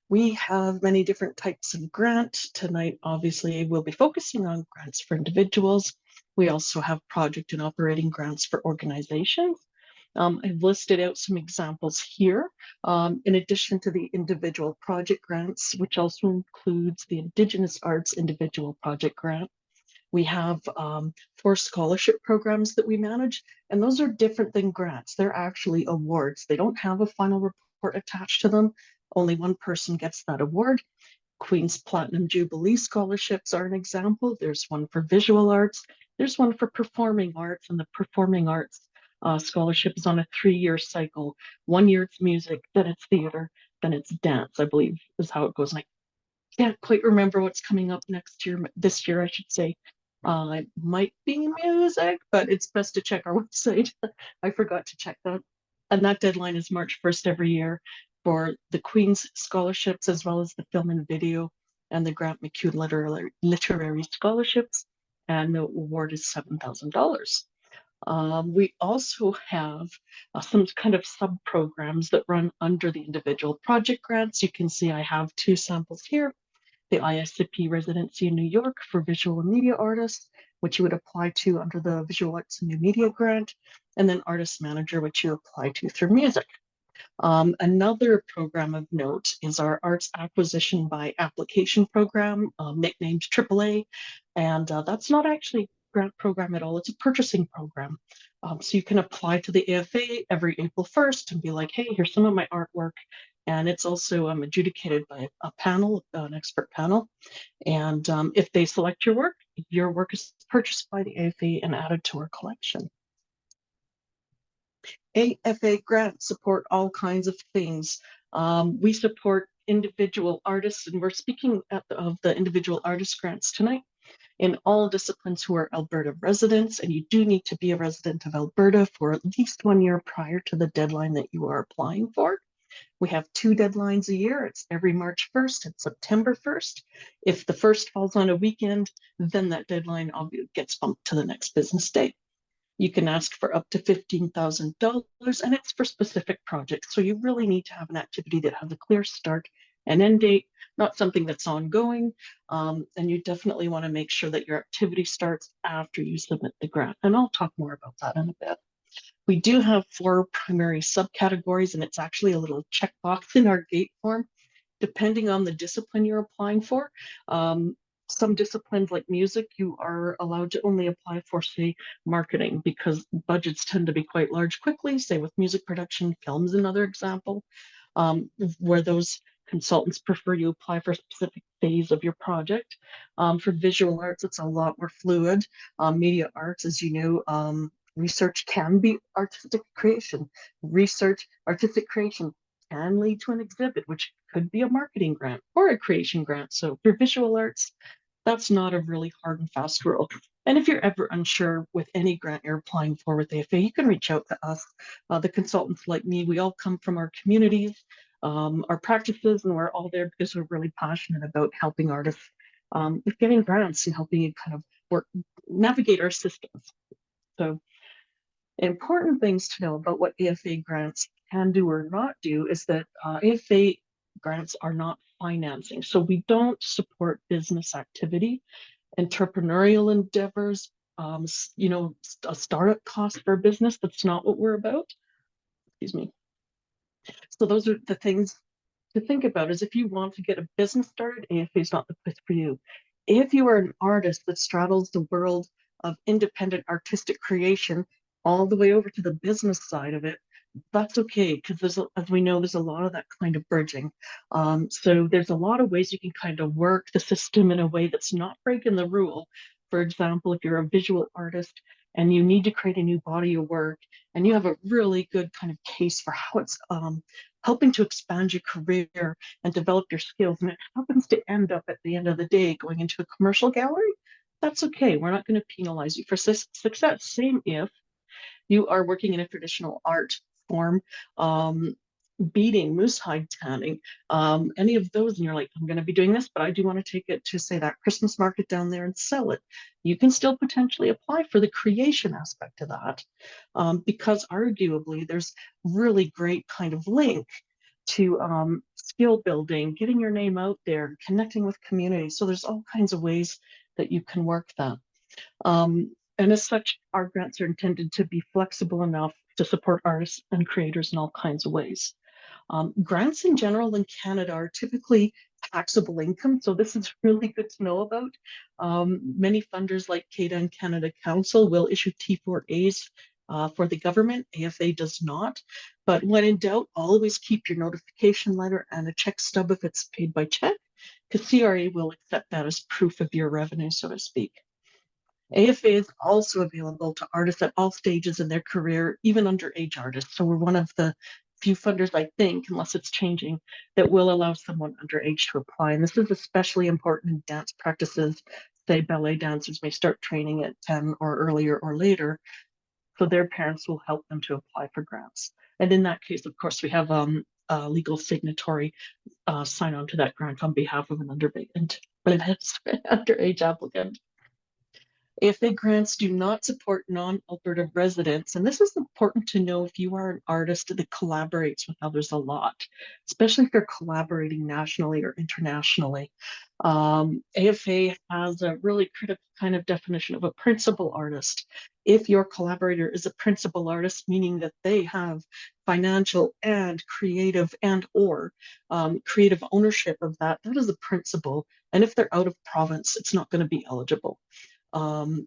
We have many different types of grant. Tonight, obviously, we'll be focusing on grants for individuals. We also have project and operating grants for organizations. I've listed out some examples here. In addition to the individual project grants, which also includes the Indigenous Arts Individual Project Grant. We have 4 scholarship programs that we manage, and those are different than grants. They're actually awards. They don't have a final report attached to them. Only one person gets that award. Queen's Platinum Jubilee scholarships are an example. There's one for visual arts. There's one for performing arts, and the performing arts scholarship is on a 3-year cycle. 1 year it's music, then it's theater, then it's dance, I believe is how it goes. And I can't quite remember what's coming up next year, this year, I should say. It might be music, but it's best to check our website. I forgot to check that. And that deadline is March 1st every year for the Queen's scholarships, as well as the film and video and the Grant McQueen literary scholarships. And the award is $7,000. We also have some kind of sub-programs that run under the individual project grants. You can see I have 2 samples here. The ISCP residency in New York for visual and media artists, which you would apply to under the Visual Arts and New Media grant, and then Artist Manager, which you apply to through music. Another program of note is our Arts Acquisition by Application program, nicknamed AAA, and that's not actually a grant program at all, it's a purchasing program. So you can apply to the AFA every April 1st and be like, hey, here's some of my artwork. And it's also adjudicated by a panel, an expert panel. And if they select your work is purchased by the AFA and added to our collection. AFA grants support all kinds of things. We support individual artists, and we're speaking of the individual artist grants tonight in all disciplines who are Alberta residents, and you do need to be a resident of Alberta for at least 1 year prior to the deadline that you are applying for. We have 2 deadlines a year. It's every March 1st and September 1st. If the first falls on a weekend, then that deadline gets bumped to the next business day. You can ask for up to $15,000, and it's for specific projects. So you really need to have an activity that has a clear start and end date, not something that's ongoing. And you definitely want to make sure that your activity starts after you submit the grant. And I'll talk more about that in a bit. We do have 4 primary subcategories, and it's actually a little checkbox in our gate form, depending on the discipline you're applying for. Some disciplines like music, you are allowed to only apply for, say, marketing, because budgets tend to be quite large quickly. Say with music production, film's another example, where those consultants prefer you apply for a specific phase of your project. For visual arts, it's a lot more fluid. Media arts, as you know, research can be artistic creation. Artistic creation can lead to an exhibit, which could be a marketing grant or a creation grant. So for visual arts, that's not a really hard and fast rule. And if you're ever unsure with any grant you're applying for with AFA, you can reach out to us. The consultants like me, we all come from our communities, our practices, and we're all there because we're really passionate about helping artists with getting grants and helping you kind of navigate our systems. So important things to know about what AFA grants can do or not do is that AFA grants are not financing. So we don't support business activity, entrepreneurial endeavors, you know, a startup cost for a business. That's not what we're about. Excuse me. So those are the things to think about, is if you want to get a business started, AFA is not the place for you. If you are an artist that straddles the world of independent artistic creation all the way over to the business side of it, that's okay, because as we know, there's a lot of that kind of bridging. So there's a lot of ways you can kind of work the system in a way that's not breaking the rule. For example, if you're a visual artist and you need to create a new body of work, and you have a really good kind of case for how it's helping to expand your career and develop your skills, and it happens to end up at the end of the day going into a commercial gallery, that's okay. We're not going to penalize you for success. Same if you are working in a traditional art form, beading, moose hide tanning, any of those, and you're like, I'm going to be doing this, but I do want to take it to, say, that Christmas market down there and sell it. You can still potentially apply for the creation aspect of that, because arguably there's really great kind of link to skill building, getting your name out there, connecting with community. So there's all kinds of ways that you can work that. And as such, our grants are intended to be flexible enough to support artists and creators in all kinds of ways. Grants in general in Canada are typically taxable income, so this is really good to know about. Many funders like CADA and Canada Council will issue T4As for the government. AFA does not, but when in doubt, always keep your notification letter and a check stub if it's paid by check, because CRA will accept that as proof of your revenue, so to speak. AFA is also available to artists at all stages in their career, even underage artists. So we're one of the few funders, I think, unless it's changing, that will allow someone underage to apply. And this is especially important in dance practices. Say ballet dancers may start training at 10 or earlier or later, so their parents will help them to apply for grants. And in that case, of course, we have a legal signatory sign on to that grant on behalf of an underage applicant. AFA grants do not support non-Alberta residents, and this is important to know if you are an artist that collaborates with others a lot, especially if you're collaborating nationally or internationally. AFA has a really critical kind of definition of a principal artist. If your collaborator is a principal artist, meaning that they have financial and creative or creative ownership of that, that is a principal. And if they're out of province, it's not going to be eligible.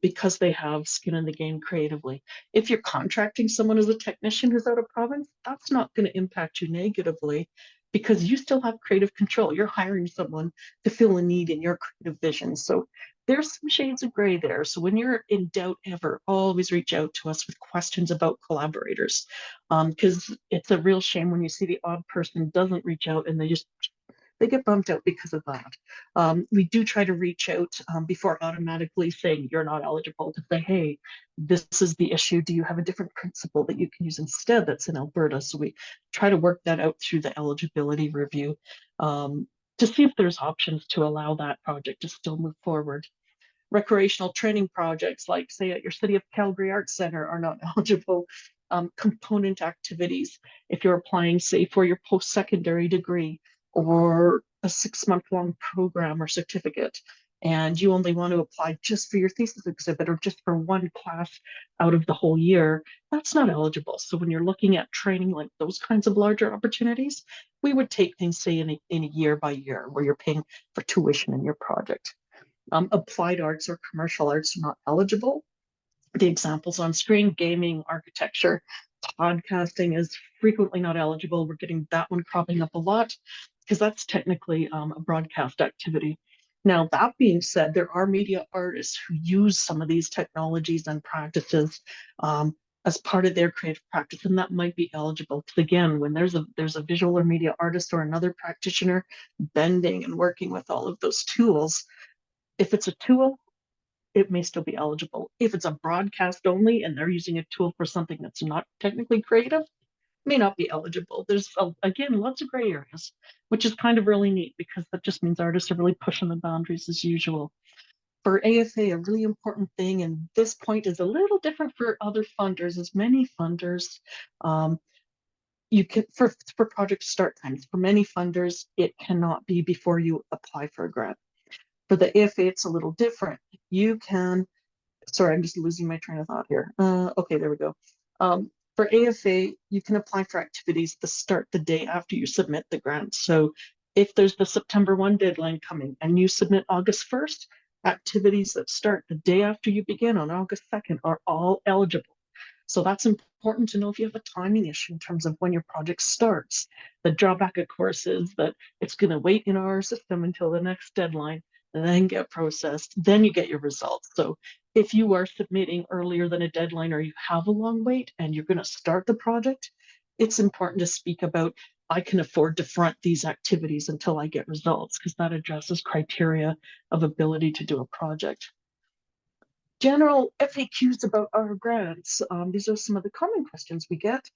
Because they have skin in the game creatively. If you're contracting someone as a technician who's out of province, that's not going to impact you negatively because you still have creative control. You're hiring someone to fill a need in your creative vision. So there's some shades of gray there. So when you're in doubt ever, always reach out to us with questions about collaborators, because it's a real shame when you see the odd person doesn't reach out and they get bumped out because of that. We do try to reach out before automatically saying you're not eligible, to say, hey, this is the issue. Do you have a different principle that you can use instead that's in Alberta? So we try to work that out through the eligibility review to see if there's options to allow that project to still move forward. Recreational training projects, like say at your City of Calgary Arts Centre, are not eligible. Component activities, if you're applying, say, for your post-secondary degree, or a 6-month-long program or certificate, and you only want to apply just for your thesis exhibit or just for one class out of the whole year, that's not eligible. So when you're looking at training like those kinds of larger opportunities, we would take things, say, in a year by year, where you're paying for tuition in your project. Applied arts or commercial arts are not eligible. The examples on screen: gaming, architecture, podcasting is frequently not eligible. We're getting that one cropping up a lot because that's technically a broadcast activity. Now, that being said, there are media artists who use some of these technologies and practices as part of their creative practice, and that might be eligible. Because again, when there's a visual or media artist or another practitioner bending and working with all of those tools, if it's a tool, it may still be eligible. If it's a broadcast only and they're using a tool for something that's not technically creative, may not be eligible. There's, again, lots of gray areas, which is kind of really neat because that just means artists are really pushing the boundaries as usual. For AFA, a really important thing, and this point is a little different for other funders, as many funders, you can, for project start times, for many funders, it cannot be before you apply for a grant. For the AFA, it's a little different. You can, sorry, I'm just losing my train of thought here. Okay, there we go. For AFA, you can apply for activities that start the day after you submit the grant. So if there's the September 1 deadline coming and you submit August 1st, activities that start the day after you begin on August 2nd are all eligible. So that's important to know if you have a timing issue in terms of when your project starts. The drawback, of course, is that it's going to wait in our system until the next deadline. then get processed, then you get your results. So if you are submitting earlier than a deadline or you have a long wait and you're going to start the project, it's important to speak about, I can afford to front these activities until I get results, because that addresses criteria of ability to do a project. General FAQs about our grants. These are some of the common questions we get.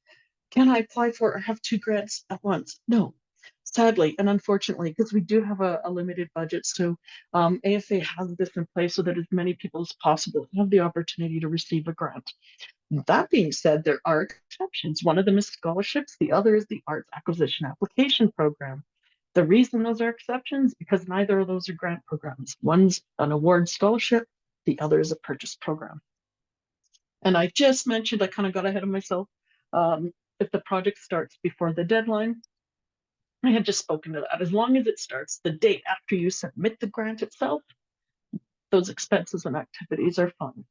Can I apply for or have 2 grants at once? No, sadly and unfortunately, because we do have a limited budget. So AFA has this in place so that as many people as possible have the opportunity to receive a grant. That being said, there are exceptions. One of them is scholarships. The other is the Arts Acquisition Application Program. The reason those are exceptions, because neither of those are grant programs. One's an award scholarship, the other is a purchase program. And I just mentioned, I kind of got ahead of myself. If the project starts before the deadline, I had just spoken to that. As long as it starts the date after you submit the grant itself, those expenses and activities are fine.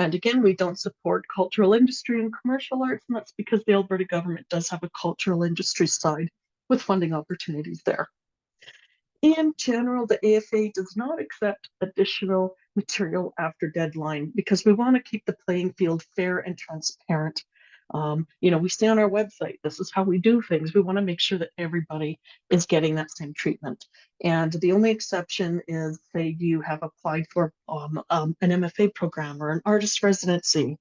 And again, we don't support cultural industry and commercial arts, and that's because the Alberta government does have a cultural industry side with funding opportunities there. In general, the AFA does not accept additional material after deadline because we want to keep the playing field fair and transparent. We say on our website, this is how we do things. We want to make sure that everybody is getting that same treatment. And the only exception is, say you have applied for an MFA program or an artist residency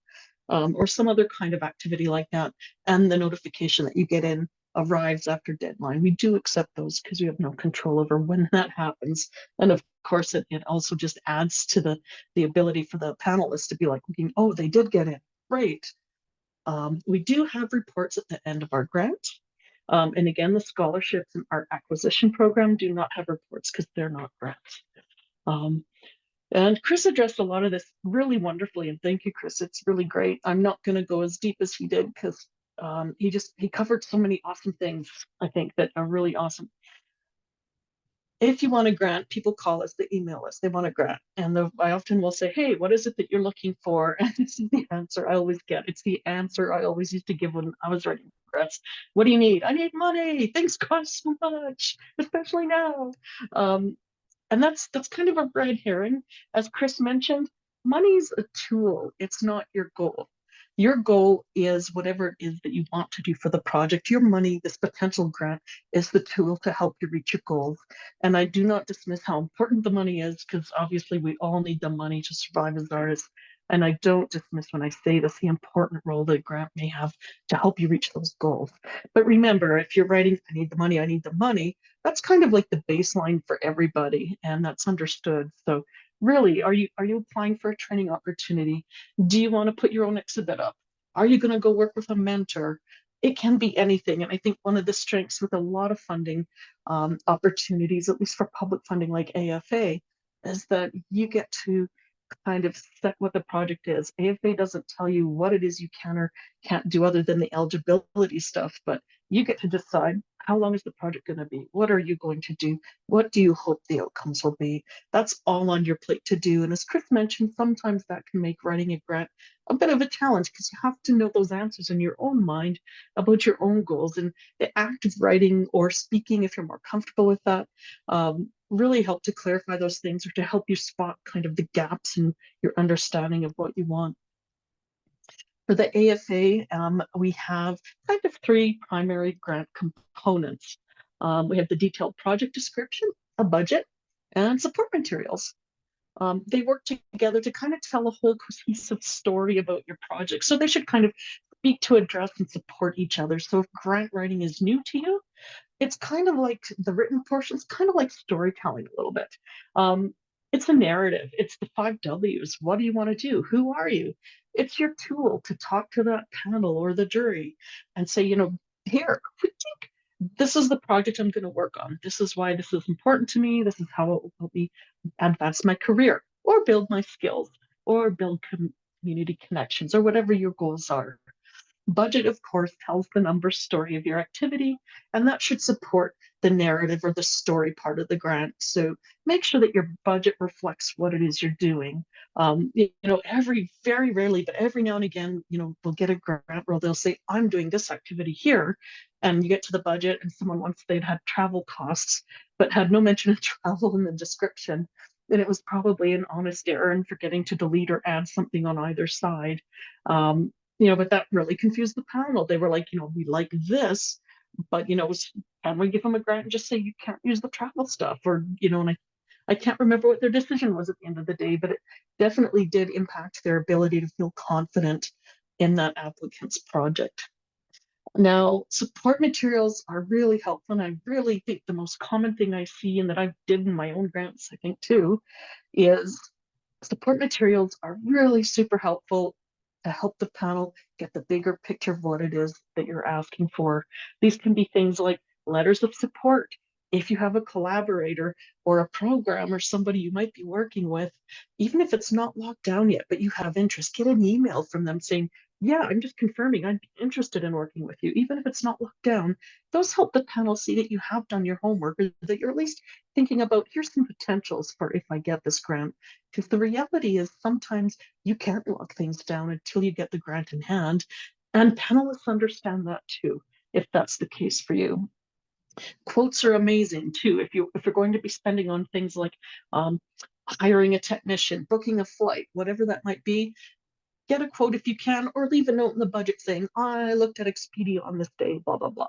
or some other kind of activity like that, and the notification that you get in arrives after deadline. We do accept those because we have no control over when that happens. And of course, it also just adds to the ability for the panelists to be like, oh, they did get in, great. We do have reports at the end of our grant. And again, the scholarships and art acquisition program do not have reports because they're not grants. And Chris addressed a lot of this really wonderfully, and thank you, Chris. It's really great. I'm not going to go as deep as he did because he covered so many awesome things, I think, that are really awesome. If you want a grant, people call us, they email us, they want a grant. And I often will say, hey, what is it that you're looking for? And this is the answer I always get. It's the answer I always used to give when I was writing grants. What do you need? I need money. Things cost so much, especially now. And that's kind of a red herring. As Chris mentioned, money's a tool. It's not your goal. Your goal is whatever it is that you want to do for the project. Your money, this potential grant, is the tool to help you reach your goals. And I do not dismiss how important the money is, because obviously we all need the money to survive as artists. And I don't dismiss when I say this, the important role that a grant may have to help you reach those goals. But remember, if you're writing, I need the money, that's kind of like the baseline for everybody, and that's understood. So really, are you applying for a training opportunity? Do you want to put your own exhibit up? Are you going to go work with a mentor? It can be anything. And I think one of the strengths with a lot of funding opportunities, at least for public funding like AFA, is that you get to kind of set what the project is. AFA doesn't tell you what it is you can or can't do other than the eligibility stuff, but you get to decide, how long is the project going to be? What are you going to do? What do you hope the outcomes will be? That's all on your plate to do. And as Chris mentioned, sometimes that can make writing a grant a bit of a challenge because you have to know those answers in your own mind about your own goals. And the act of writing or speaking, if you're more comfortable with that, really help to clarify those things or to help you spot kind of the gaps in your understanding of what you want. For the AFA, we have kind of 3 primary grant components. We have the detailed project description, a budget, and support materials. They work together to kind of tell a whole cohesive story about your project. So they should kind of speak to, address, and support each other. So if grant writing is new to you, it's kind of like the written portion, it's kind of like storytelling a little bit. It's a narrative. It's the 5 W's. What do you want to do? Who are you? It's your tool to talk to that panel or the jury and say, here, we think this is the project I'm going to work on. This is why this is important to me. This is how it will help me advance my career or build my skills or build community connections or whatever your goals are. Budget, of course, tells the number story of your activity, and that should support the narrative or the story part of the grant. So make sure that your budget reflects what it is you're doing. Very rarely, but every now and again, we'll get a grant where they'll say, I'm doing this activity here. and you get to the budget and someone wants they'd had travel costs, but had no mention of travel in the description, then it was probably an honest error in forgetting to delete or add something on either side. But that really confused the panel. They were like, we like this, but can we give them a grant and just say you can't use the travel stuff? Or, and I can't remember what their decision was at the end of the day, but it definitely did impact their ability to feel confident in that applicant's project. Now, support materials are really helpful, and I really think the most common thing I see, and that I've did in my own grants, I think too, is support materials are really super helpful to help the panel get the bigger picture of what it is that you're asking for. These can be things like letters of support. If you have a collaborator or a program or somebody you might be working with, even if it's not locked down yet, but you have interest, get an email from them saying, yeah, I'm just confirming I'm interested in working with you, even if it's not locked down. Those help the panel see that you have done your homework, or that you're at least thinking about, here's some potentials for if I get this grant. Because the reality is sometimes you can't lock things down until you get the grant in hand. And panelists understand that too, if that's the case for you. Quotes are amazing too. If you're going to be spending on things like hiring a technician, booking a flight, whatever that might be, get a quote if you can, or leave a note in the budget saying, I looked at Expedia on this day, blah, blah, blah.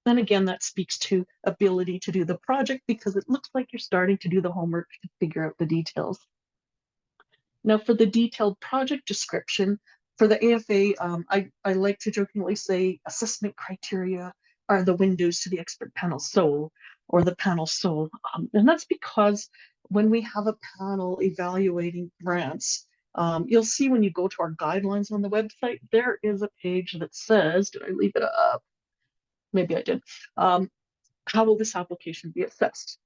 Then again, that speaks to ability to do the project, because it looks like you're starting to do the homework to figure out the details. Now, for the detailed project description, for the AFA, I like to jokingly say assessment criteria are the windows to the expert panel soul, or the panel soul. And that's because when we have a panel evaluating grants, you'll see when you go to our guidelines on the website, there is a page that says, did I leave it up? Maybe I did. How will this application be assessed?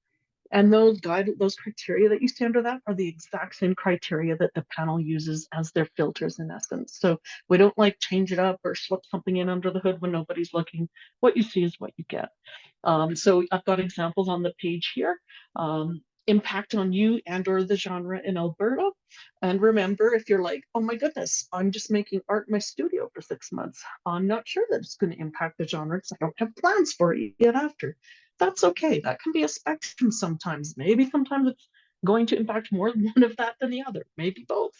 And those criteria that you see under that are the exact same criteria that the panel uses as their filters in essence. So we don't like change it up or slip something in under the hood when nobody's looking. What you see is what you get. So I've got examples on the page here. Impact on you and or the genre in Alberta. And remember, if you're like, oh my goodness, I'm just making art in my studio for 6 months, I'm not sure that it's going to impact the genre because I don't have plans for it yet after. That's okay. That can be a spectrum sometimes. Maybe sometimes it's going to impact more one of that than the other, maybe both.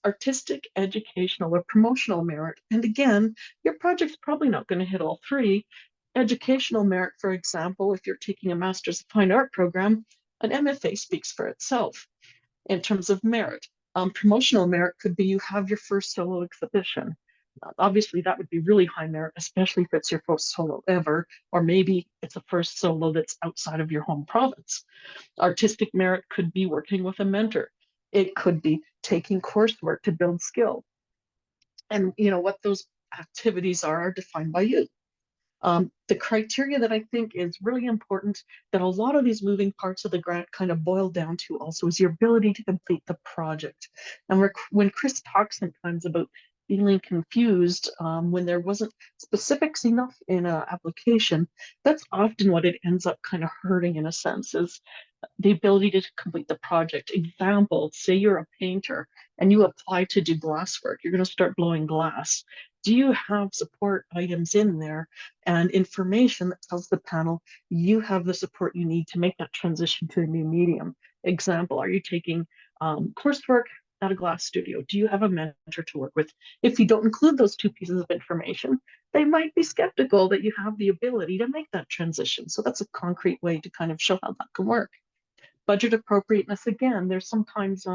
Artistic, educational, or promotional merit. And again, your project's probably not going to hit all three. Educational merit, for example, if you're taking a Master's of Fine Art program, an MFA speaks for itself in terms of merit. Promotional merit could be you have your first solo exhibition. Obviously, that would be really high merit, especially if it's your first solo ever, or maybe it's a first solo that's outside of your home province. Artistic merit could be working with a mentor. It could be taking coursework to build skill. And what those activities are defined by you. The criteria that I think is really important that a lot of these moving parts of the grant kind of boil down to also is your ability to complete the project. And when Chris talks sometimes about feeling confused when there wasn't specifics enough in an application, that's often what it ends up kind of hurting in a sense, is the ability to complete the project. Example, say you're a painter and you apply to do glasswork, you're going to start blowing glass. Do you have support items in there and information that tells the panel you have the support you need to make that transition to a new medium? Example, are you taking coursework at a glass studio? Do you have a mentor to work with? If you don't include those two pieces of information, they might be skeptical that you have the ability to make that transition. So that's a concrete way to kind of show how that can work. Budget appropriateness, again, there's sometimes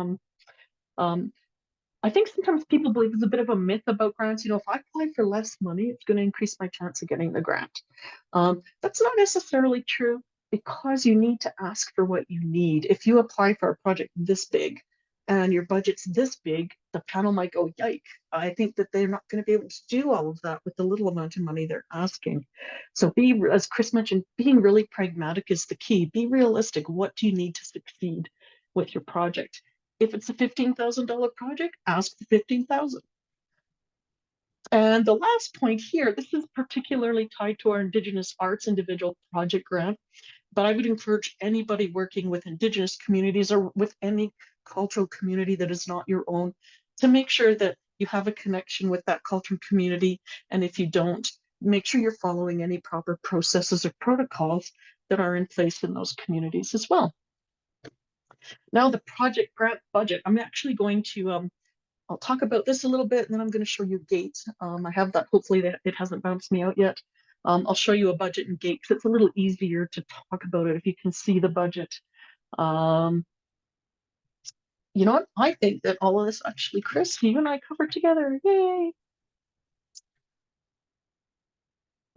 I think sometimes people believe there's a bit of a myth about grants. If I apply for less money, it's going to increase my chance of getting the grant. That's not necessarily true, because you need to ask for what you need. If you apply for a project this big and your budget's this big, the panel might go, yike, I think that they're not going to be able to do all of that with the little amount of money they're asking. So as Chris mentioned, being really pragmatic is the key. Be realistic. What do you need to succeed with your project? If it's a $15,000 project, ask for $15,000. And the last point here, this is particularly tied to our Indigenous Arts Individual Project Grant, but I would encourage anybody working with Indigenous communities or with any cultural community that is not your own to make sure that you have a connection with that cultural community. And if you don't, make sure you're following any proper processes or protocols that are in place in those communities as well. Now the project grant budget, I'm actually going to, I'll talk about this a little bit and then I'm going to show you GATE. I have that, hopefully that it hasn't bounced me out yet. I'll show you a budget in GATE because it's a little easier to talk about it if you can see the budget. You know what? I think that all of this actually, Chris, you and I covered together. Yay!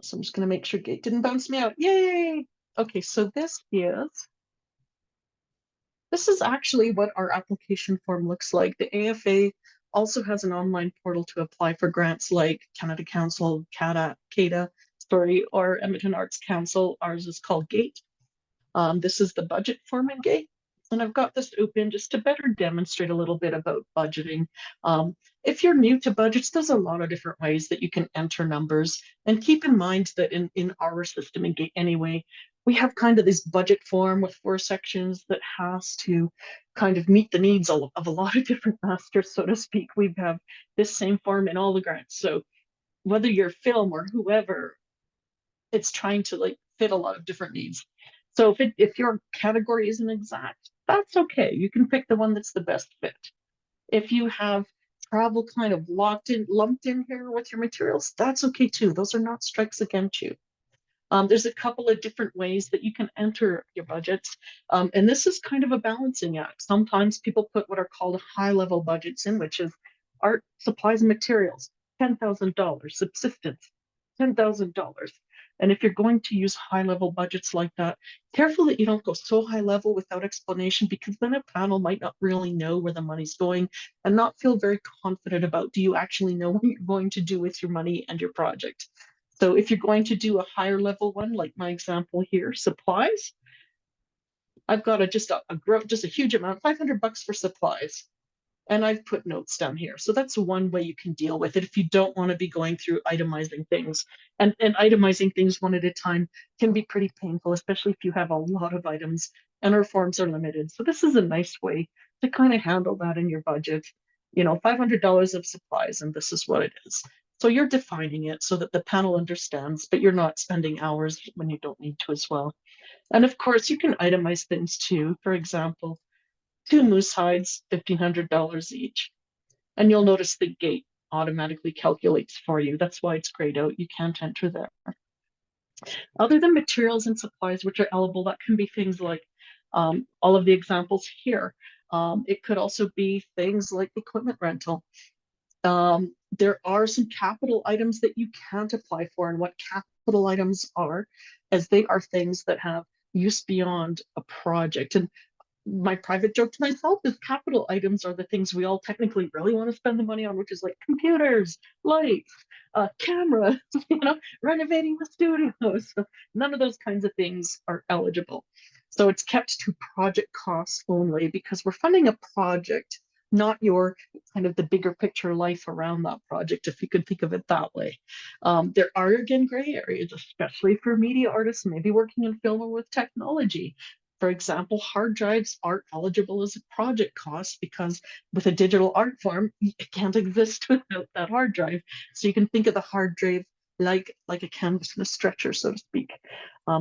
So I'm just going to make sure GATE didn't bounce me out. Yay! Okay, so this is actually what our application form looks like. The AFA also has an online portal to apply for grants like Canada Council, CADA, or Edmonton Arts Council. Ours is called GATE. This is the budget form in GATE. And I've got this open just to better demonstrate a little bit about budgeting. If you're new to budgets, there's a lot of different ways that you can enter numbers. And keep in mind that in our system in GATE anyway, we have kind of this budget form with 4 sections that has to kind of meet the needs of a lot of different masters, so to speak. We have this same form in all the grants. So whether you're film or whoever, it's trying to like fit a lot of different needs. So if your category isn't exact, that's okay. You can pick the one that's the best fit. If you have travel kind of lumped in here with your materials, that's okay too. Those are not strikes against you. There's a couple of different ways that you can enter your budgets. And this is kind of a balancing act. Sometimes people put what are called high-level budgets in, which is art, supplies, and materials, $10,000, subsistence, $10,000. And if you're going to use high-level budgets like that, careful that you don't go so high level without explanation, because then a panel might not really know where the money's going and not feel very confident about, do you actually know what you're going to do with your money and your project? So if you're going to do a higher level one, like my example here, supplies, I've got just a huge amount, $500 for supplies. And I've put notes down here. So that's one way you can deal with it if you don't want to be going through itemizing things. And itemizing things one at a time can be pretty painful, especially if you have a lot of items and our forms are limited. So this is a nice way to kind of handle that in your budget. You know, $500 of supplies, and this is what it is. So you're defining it so that the panel understands, but you're not spending hours when you don't need to as well. And of course, you can itemize things too. For example, 2 moose hides, $1,500 each. And you'll notice the GATE automatically calculates for you. That's why it's grayed out. You can't enter there. Other than materials and supplies, which are eligible, that can be things like all of the examples here. It could also be things like equipment rental. There are some capital items that you can't apply for, and what capital items are, as they are things that have use beyond a project. And my private joke to myself is capital items are the things we all technically really want to spend the money on, which is like computers, lights, cameras, renovating the studios. None of those kinds of things are eligible. So it's kept to project costs only, because we're funding a project, not your kind of the bigger picture life around that project, if you could think of it that way. There are, again, gray areas, especially for media artists, maybe working in film or with technology. For example, hard drives aren't eligible as a project cost, because with a digital art form, it can't exist without that hard drive. So you can think of the hard drive like a canvas and a stretcher, so to speak.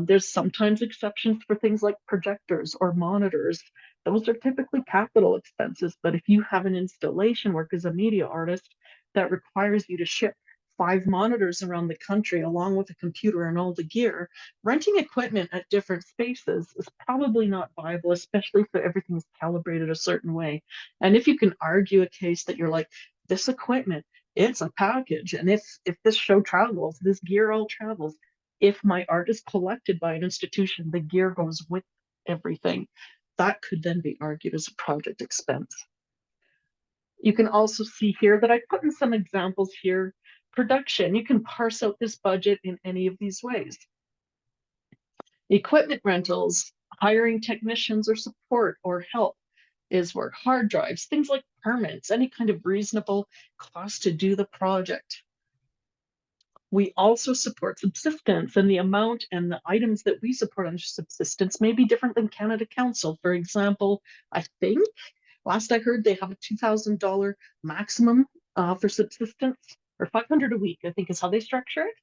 There's sometimes exceptions for things like projectors or monitors. Those are typically capital expenses, but if you have an installation work as a media artist that requires you to ship 5 monitors around the country along with a computer and all the gear, renting equipment at different spaces is probably not viable, especially if everything is calibrated a certain way. And if you can argue a case that you're like, this equipment, it's a package, and if this show travels, this gear all travels. If my art is collected by an institution, the gear goes with everything. That could then be argued as a project expense. You can also see here that I put in some examples here. Production, you can parse out this budget in any of these ways. Equipment rentals, hiring technicians or support or help is where hard drives, things like permits, any kind of reasonable cost to do the project. We also support subsistence, and the amount and the items that we support under subsistence may be different than Canada Council. For example, I think last I heard they have a $2,000 maximum for subsistence, or $500 a week, I think is how they structure it.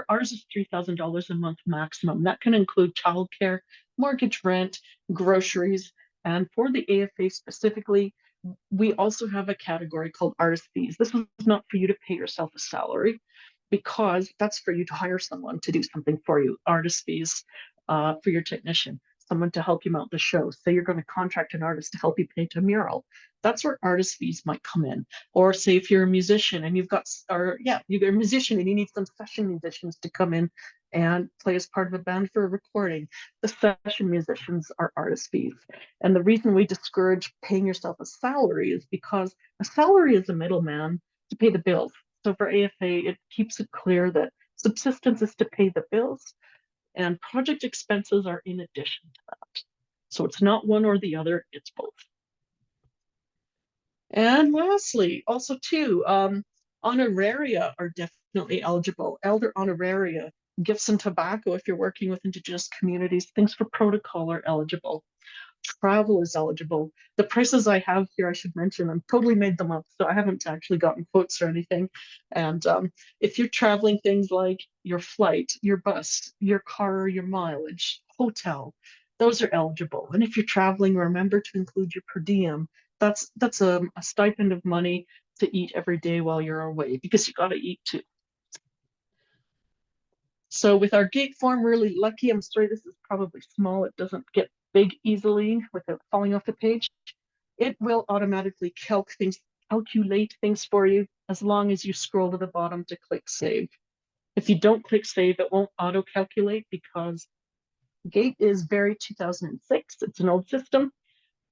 ours is $3,000 a month maximum. That can include childcare, mortgage, rent, groceries, and for the AFA specifically, we also have a category called artist fees. This is not for you to pay yourself a salary, because that's for you to hire someone to do something for you. Artist fees for your technician, someone to help you mount the show. Say you're going to contract an artist to help you paint a mural. That's where artist fees might come in. Or say if you're a musician and you're a musician and you need some session musicians to come in and play as part of a band for a recording. The session musicians are artist fees. And the reason we discourage paying yourself a salary is because a salary is a middleman to pay the bills. So for AFA, it keeps it clear that subsistence is to pay the bills and project expenses are in addition to that. So it's not one or the other, it's both. And lastly, also too, honoraria are definitely eligible. Elder honoraria, gifts and tobacco if you're working with Indigenous communities, things for protocol are eligible. Travel is eligible. The prices I have here, I should mention, I've totally made them up, so I haven't actually gotten quotes or anything. And if you're traveling, things like your flight, your bus, your car, your mileage, hotel, those are eligible. And if you're traveling, remember to include your per diem. That's a stipend of money to eat every day while you're away, because you got to eat too. So with our gate form, really lucky. I'm sorry, this is probably small. It doesn't get big easily without falling off the page. It will automatically calculate things for you as long as you scroll to the bottom to click save. If you don't click save, it won't auto calculate because gate is very 2006. It's an old system.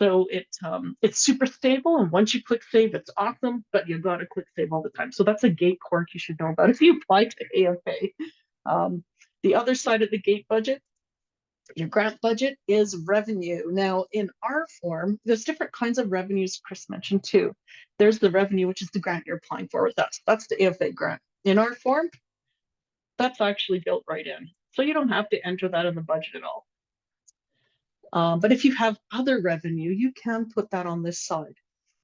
So it's super stable, and once you click save, it's awesome, but you gotta click save all the time. So that's a gate quirk you should know about if you apply to AFA. The other side of the gate budget, your grant budget, is revenue. Now in our form, there's different kinds of revenues Chris mentioned too. There's the revenue, which is the grant you're applying for with us. That's the AFA grant. In our form, that's actually built right in. So you don't have to enter that in the budget at all. But if you have other revenue, you can put that on this side.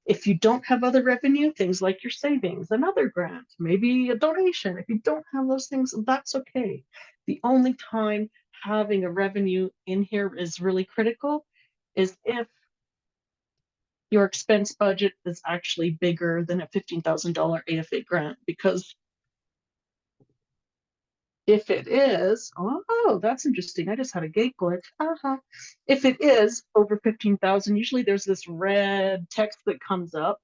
If you don't have other revenue, things like your savings, another grant, maybe a donation, if you don't have those things, that's okay. The only time having a revenue in here is really critical is if your expense budget is actually bigger than a $15,000 AFA grant, because if it is, oh, that's interesting. I just had a gate glitch. If it is over 15,000, usually there's this red text that comes up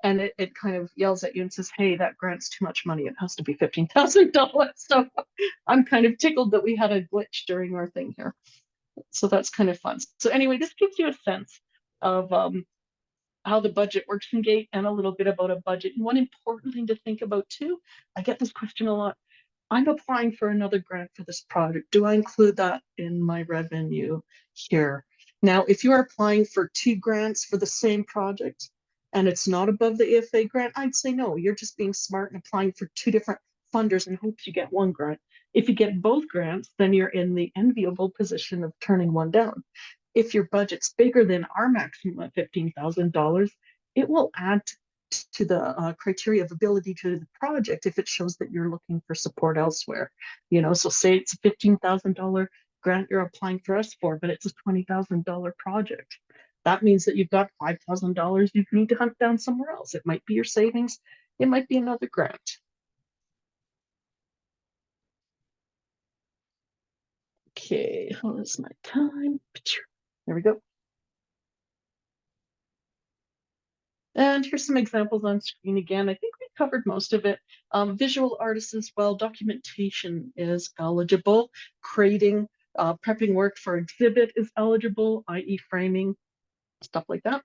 and it kind of yells at you and says, hey, that grant's too much money. It has to be $15,000. So I'm kind of tickled that we had a glitch during our thing here. So that's kind of fun. So anyway, this gives you a sense of how the budget works in GATE and a little bit about a budget. And one important thing to think about too, I get this question a lot. I'm applying for another grant for this project. Do I include that in my revenue here? Now, if you are applying for 2 grants for the same project and it's not above the AFA grant, I'd say no, you're just being smart and applying for 2 different funders in hopes you get 1 grant. If you get both grants, then you're in the enviable position of turning 1 down. If your budget's bigger than our maximum of $15,000, it will add to the criteria of ability to the project if it shows that you're looking for support elsewhere. So say it's a $15,000 grant you're applying for us for, but it's a $20,000 project. That means that you've got $5,000 you need to hunt down somewhere else. It might be your savings, it might be another grant. Okay, how is my time? There we go. And here's some examples on screen again. I think we covered most of it. Visual artists as well, documentation is eligible. Creating, prepping work for exhibit is eligible, i.e. framing, stuff like that.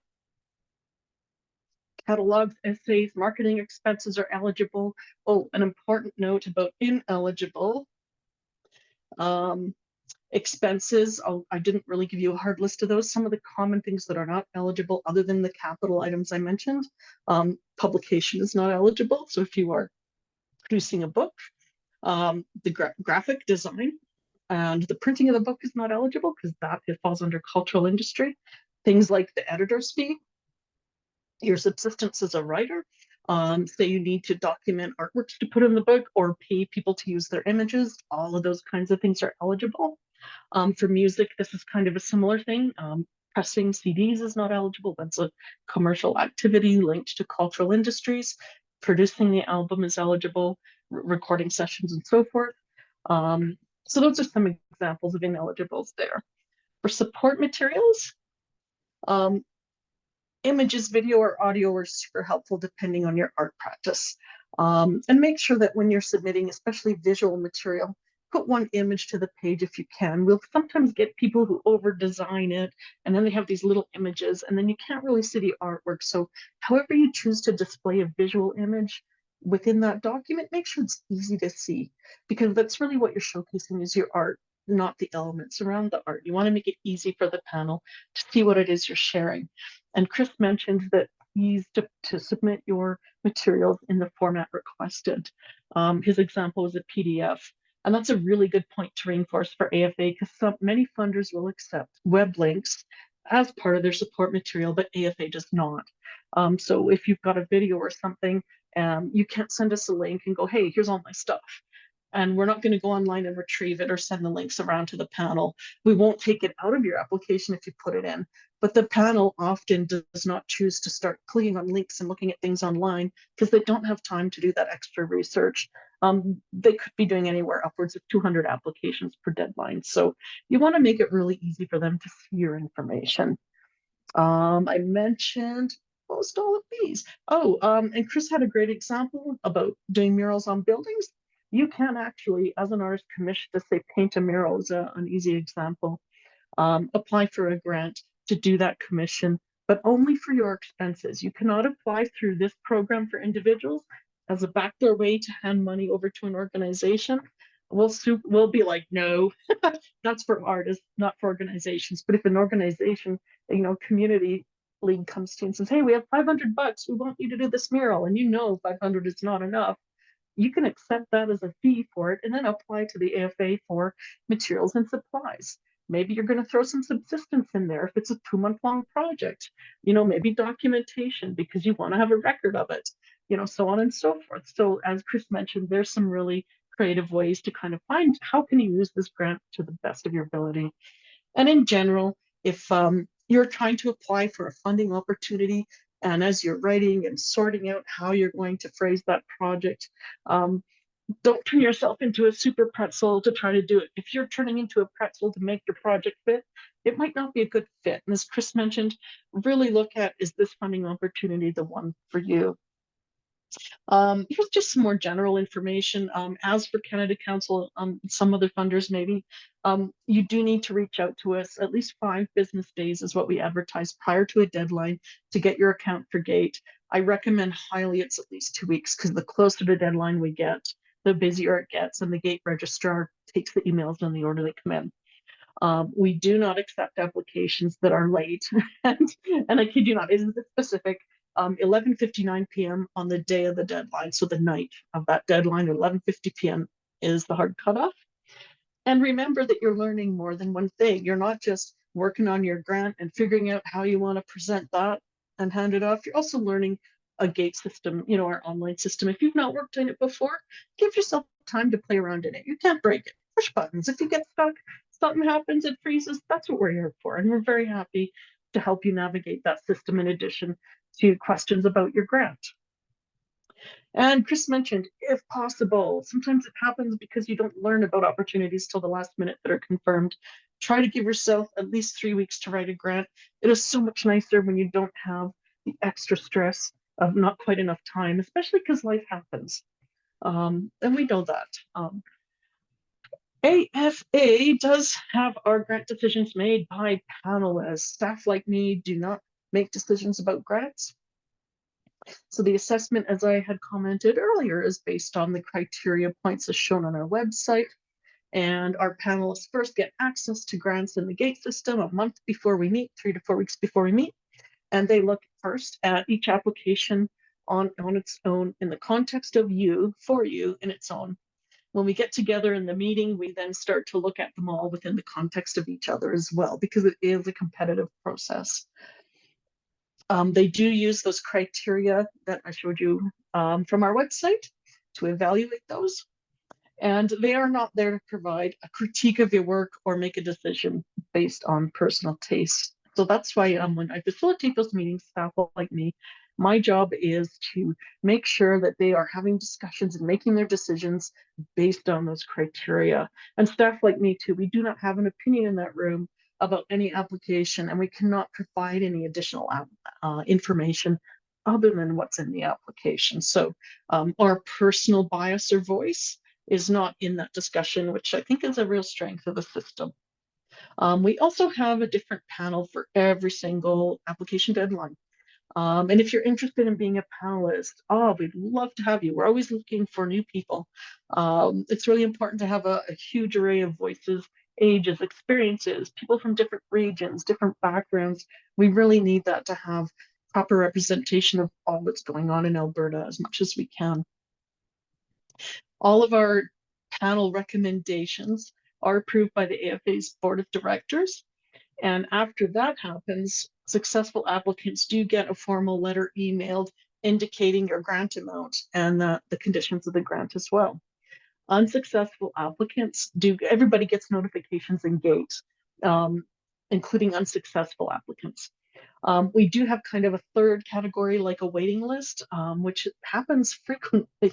Catalogs, essays, marketing expenses are eligible. Oh, an important note about ineligible. Expenses, I didn't really give you a hard list of those. Some of the common things that are not eligible, other than the capital items I mentioned. Publication is not eligible. So if you are producing a book, the graphic design and the printing of the book is not eligible because it falls under cultural industry. Things like the editor's fee, your subsistence as a writer, Say you need to document artworks to put in the book or pay people to use their images, all of those kinds of things are eligible. For music, this is kind of a similar thing. Pressing CDs is not eligible. That's a commercial activity linked to cultural industries. Producing the album is eligible, recording sessions and so forth. So those are some examples of ineligibles there. For support materials, images, video, or audio are super helpful depending on your art practice. And make sure that when you're submitting, especially visual material, put one image to the page if you can. We'll sometimes get people who over design it, and then they have these little images, and then you can't really see the artwork. So however you choose to display a visual image within that document, make sure it's easy to see, because that's really what you're showcasing is your art, not the elements around the art. You want to make it easy for the panel to see what it is you're sharing. And Chris mentioned that please to submit your materials in the format requested. His example was a PDF. And that's a really good point to reinforce for AFA, because many funders will accept web links as part of their support material, but AFA does not. So if you've got a video or something, you can't send us a link and go, hey, here's all my stuff. And we're not going to go online and retrieve it or send the links around to the panel. We won't take it out of your application if you put it in. But the panel often does not choose to start clicking on links and looking at things online because they don't have time to do that extra research. They could be doing anywhere upwards of 200 applications per deadline. So you want to make it really easy for them to see your information. I mentioned most all of these. And Chris had a great example about doing murals on buildings. You can actually, as an artist, commission to say paint a mural is an easy example. Apply for a grant to do that commission, but only for your expenses. You cannot apply through this program for individuals as a backdoor way to hand money over to an organization. We'll be like, no, that's for artists, not for organizations. But if an organization, community league comes to you and says, hey, we have $500, we want you to do this mural, and 500 is not enough, you can accept that as a fee for it and then apply to the AFA for materials and supplies. Maybe you're going to throw some subsistence in there if it's a 2-month-long project, maybe documentation because you want to have a record of it, so on and so forth. So as Chris mentioned, there's some really creative ways to kind of find how can you use this grant to the best of your ability. And in general, if you're trying to apply for a funding opportunity, and as you're writing and sorting out how you're going to phrase that project, don't turn yourself into a super pretzel to try to do it. If you're turning into a pretzel to make your project fit, it might not be a good fit. And as Chris mentioned, really look at, is this funding opportunity the one for you? Here's just some more general information. As for Canada Council, some other funders maybe, you do need to reach out to us. At least 5 business days is what we advertise prior to a deadline to get your account for GATE. I recommend highly it's at least 2 weeks, because the closer to deadline we get, the busier it gets, and the GATE registrar takes the emails in the order they come in. We do not accept applications that are late, and I kid you not, it is specific. 11:59 p.m. on the day of the deadline. So the night of that deadline, 11:50 p.m. is the hard cutoff. And remember that you're learning more than one thing. You're not just working on your grant and figuring out how you want to present that and hand it off. You're also learning a GATE system, our online system. If you've not worked in it before, give yourself time to play around in it. You can't break it. Push buttons. If you get stuck, something happens, it freezes. That's what we're here for. And we're very happy to help you navigate that system in addition to questions about your grant. And Chris mentioned, if possible, sometimes it happens because you don't learn about opportunities till the last minute that are confirmed. Try to give yourself at least 3 weeks to write a grant. It is so much nicer when you don't have the extra stress of not quite enough time, especially because life happens. And we know that. AFA does have our grant decisions made by panelists. Staff like me do not make decisions about grants. So the assessment, as I had commented earlier, is based on the criteria points as shown on our website. And our panelists first get access to grants in the GATE system a month before we meet, 3 to 4 weeks before we meet. And they look first at each application on its own in the context of you, for you, in its own. When we get together in the meeting, we then start to look at them all within the context of each other as well, because it is a competitive process. They do use those criteria that I showed you from our website to evaluate those. And they are not there to provide a critique of your work or make a decision based on personal taste. So that's why when I facilitate those meetings, staff like me, my job is to make sure that they are having discussions and making their decisions based on those criteria. And staff like me too, we do not have an opinion in that room about any application, and we cannot provide any additional information other than what's in the application. So our personal bias or voice is not in that discussion, which I think is a real strength of the system. We also have a different panel for every single application deadline. And if you're interested in being a panelist, we'd love to have you. We're always looking for new people. It's really important to have a huge array of voices, ages, experiences, people from different regions, different backgrounds. We really need that to have proper representation of all that's going on in Alberta as much as we can. All of our panel recommendations are approved by the AFA's board of directors. And after that happens, successful applicants do get a formal letter emailed indicating your grant amount and the conditions of the grant as well. Unsuccessful applicants everybody gets notifications in Gate, including unsuccessful applicants. We do have kind of a third category, like a waiting list, which happens frequently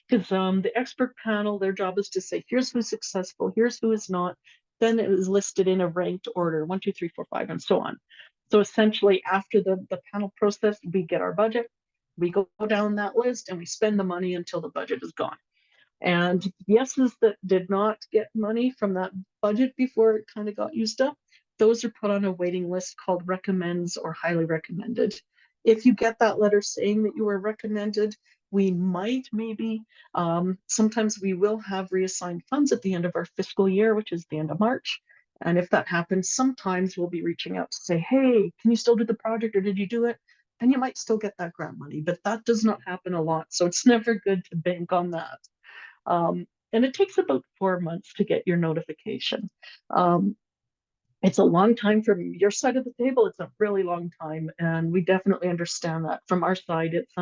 because the expert panel, their job is to say, here's who's successful, here's who is not. Then it is listed in a ranked order, 1, 2, 3, 4, 5, and so on. So essentially, after the panel process, we get our budget, we go down that list, and we spend the money until the budget is gone. And yeses that did not get money from that budget before it kind of got used up, those are put on a waiting list called recommends or highly recommended. If you get that letter saying that you were recommended, we might maybe, sometimes we will have reassigned funds at the end of our fiscal year, which is the end of March. And if that happens, sometimes we'll be reaching out to say, hey, can you still do the project or did you do it? And you might still get that grant money, but that does not happen a lot. So it's never good to bank on that. And it takes about 4 months to get your notification. It's a long time from your side of the table. It's a really long time. And we definitely understand that. From our side, it's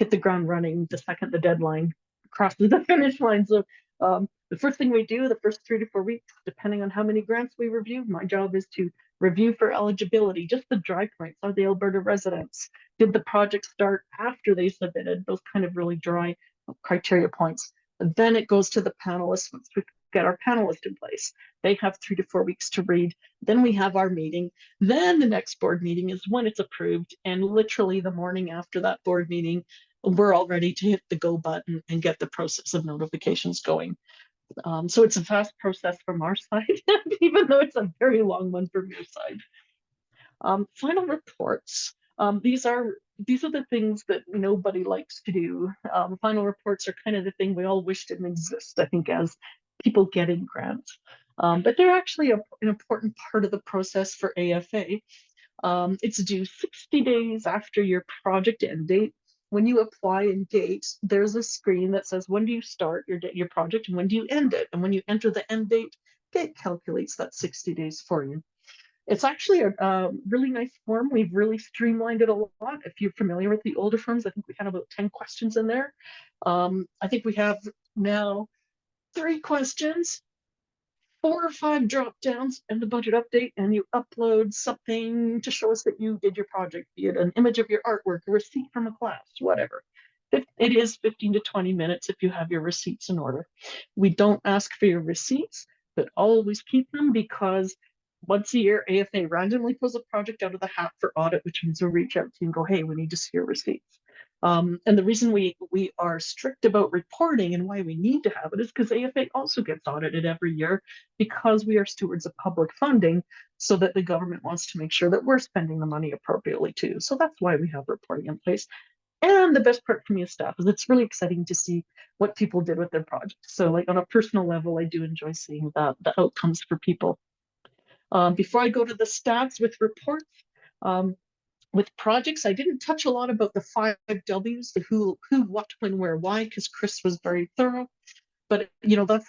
hit the ground running the second the deadline crosses the finish line. So the first thing we do, the first 3 to 4 weeks, depending on how many grants we review, my job is to review for eligibility, just the dry points. Are they Alberta residents? Did the project start after they submitted? Those kind of really dry criteria points. And then it goes to the panelists. Once we get our panelists in place, they have 3 to 4 weeks to read. Then we have our meeting. Then the next board meeting is when it's approved. And literally the morning after that board meeting, we're all ready to hit the go button and get the process of notifications going. So it's a fast process from our side, even though it's a very long one from your side. Final reports. These are the things that nobody likes to do. Final reports are kind of the thing we all wish didn't exist, I think, as people getting grants. But they're actually an important part of the process for AFA. It's due 60 days after your project end date. When you apply in Gate, there's a screen that says, when do you start your project and when do you end it? And when you enter the end date, Gate calculates that 60 days for you. It's actually a really nice form. We've really streamlined it a lot. If you're familiar with the older forms, I think we had about 10 questions in there. I think we have now 3 questions, 4 or 5 drop downs, and the budget update, and you upload something to show us that you did your project, be it an image of your artwork, a receipt from a class, whatever. It is 15 to 20 minutes if you have your receipts in order. We don't ask for your receipts, but always keep them, because once a year, AFA randomly pulls a project out of the hat for audit, which means we'll reach out to you and go, hey, we need to see your receipts. And the reason we are strict about reporting and why we need to have it is because AFA also gets audited every year, because we are stewards of public funding, so that the government wants to make sure that we're spending the money appropriately too. So that's why we have reporting in place. And the best part for me as staff is it's really exciting to see what people did with their projects. So like on a personal level, I do enjoy seeing the outcomes for people. Before I go to the stats with reports, with projects, I didn't touch a lot about the 5 W's, the who, what, when, where, why, because Chris was very thorough. But that's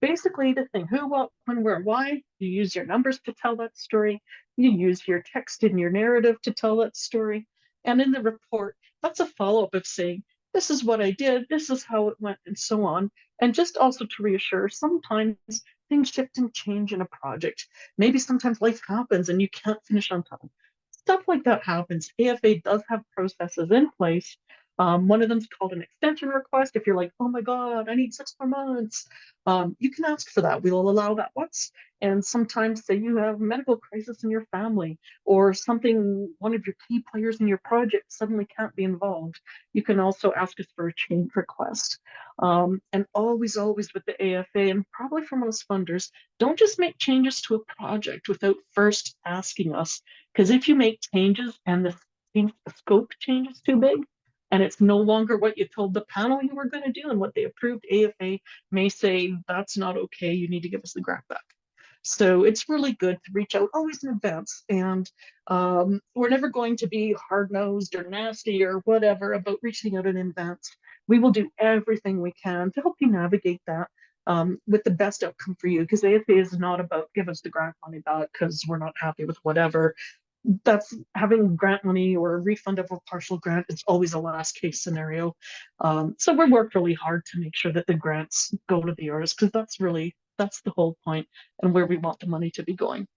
basically the thing: who, what, when, where, why. You use your numbers to tell that story. You use your text in your narrative to tell that story. And in the report, that's a follow-up of saying, this is what I did, this is how it went, and so on. And just also to reassure, sometimes things shift and change in a project. Maybe sometimes life happens and you can't finish on time. Stuff like that happens. AFA does have processes in place. One of them is called an extension request. If you're like, oh my God, I need 6 more months, you can ask for that. We'll allow that once. And sometimes, say you have a medical crisis in your family or something, one of your key players in your project suddenly can't be involved, you can also ask us for a change request. And always, always with the AFA, and probably for most funders, don't just make changes to a project without first asking us. Because if you make changes and the scope changes too big, and it's no longer what you told the panel you were going to do and what they approved, AFA may say, that's not okay, you need to give us the grant back. So it's really good to reach out always in advance. And we're never going to be hard-nosed or nasty or whatever about reaching out in advance. We will do everything we can to help you navigate that with the best outcome for you, because AFA is not about give us the grant money back because we're not happy with whatever. That's having grant money or a refund of a partial grant is always a last case scenario. So we work really hard to make sure that the grants go to the artists, because that's the whole point and where we want the money to be going.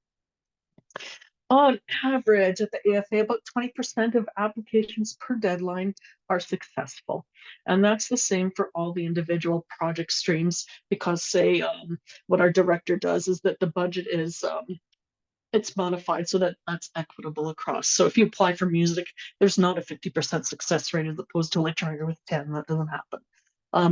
On average at the AFA, about 20% of applications per deadline are successful. And that's the same for all the individual project streams, because say what our director does is that the budget is it's modified so that that's equitable across. So if you apply for music, there's not a 50% success rate as opposed to literature with 10. That doesn't happen.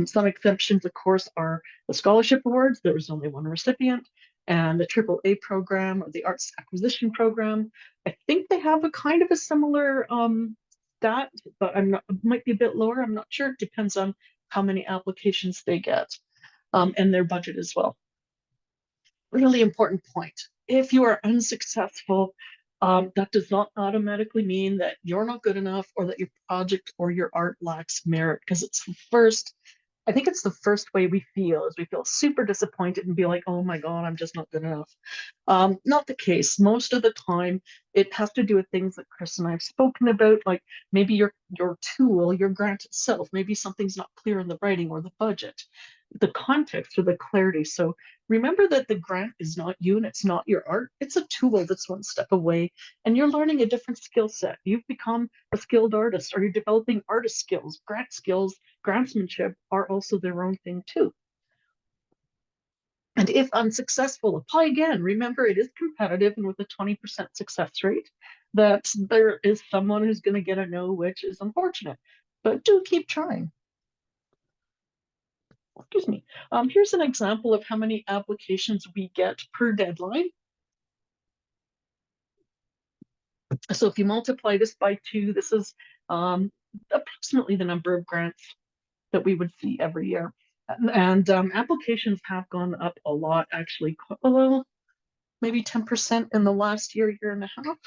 Some exemptions, of course, are the scholarship awards. There was only one recipient, and the AAA program or the arts acquisition program. I think they have a kind of a similar stat, but I'm not, it might be a bit lower. I'm not sure. It depends on how many applications they get and their budget as well. Really important point. If you are unsuccessful, that does not automatically mean that you're not good enough or that your project or your art lacks merit, because I think it's the first way we feel, is we feel super disappointed and be like, oh my God, I'm just not good enough. Not the case. Most of the time, it has to do with things that Chris and I have spoken about, like maybe your tool, your grant itself, maybe something's not clear in the writing or the budget, the context or the clarity. So remember that the grant is not you and it's not your art. It's a tool that's one step away, and you're learning a different skill set. You've become a skilled artist, or you're developing artist skills, grantsmanship are also their own thing too. And if unsuccessful, apply again. Remember, it is competitive, and with a 20% success rate, that there is someone who's going to get a no, which is unfortunate, but do keep trying. Excuse me. Here's an example of how many applications we get per deadline. So if you multiply this by 2, this is approximately the number of grants that we would see every year. And applications have gone up a lot, actually, a little, maybe 10% in the last year and a half,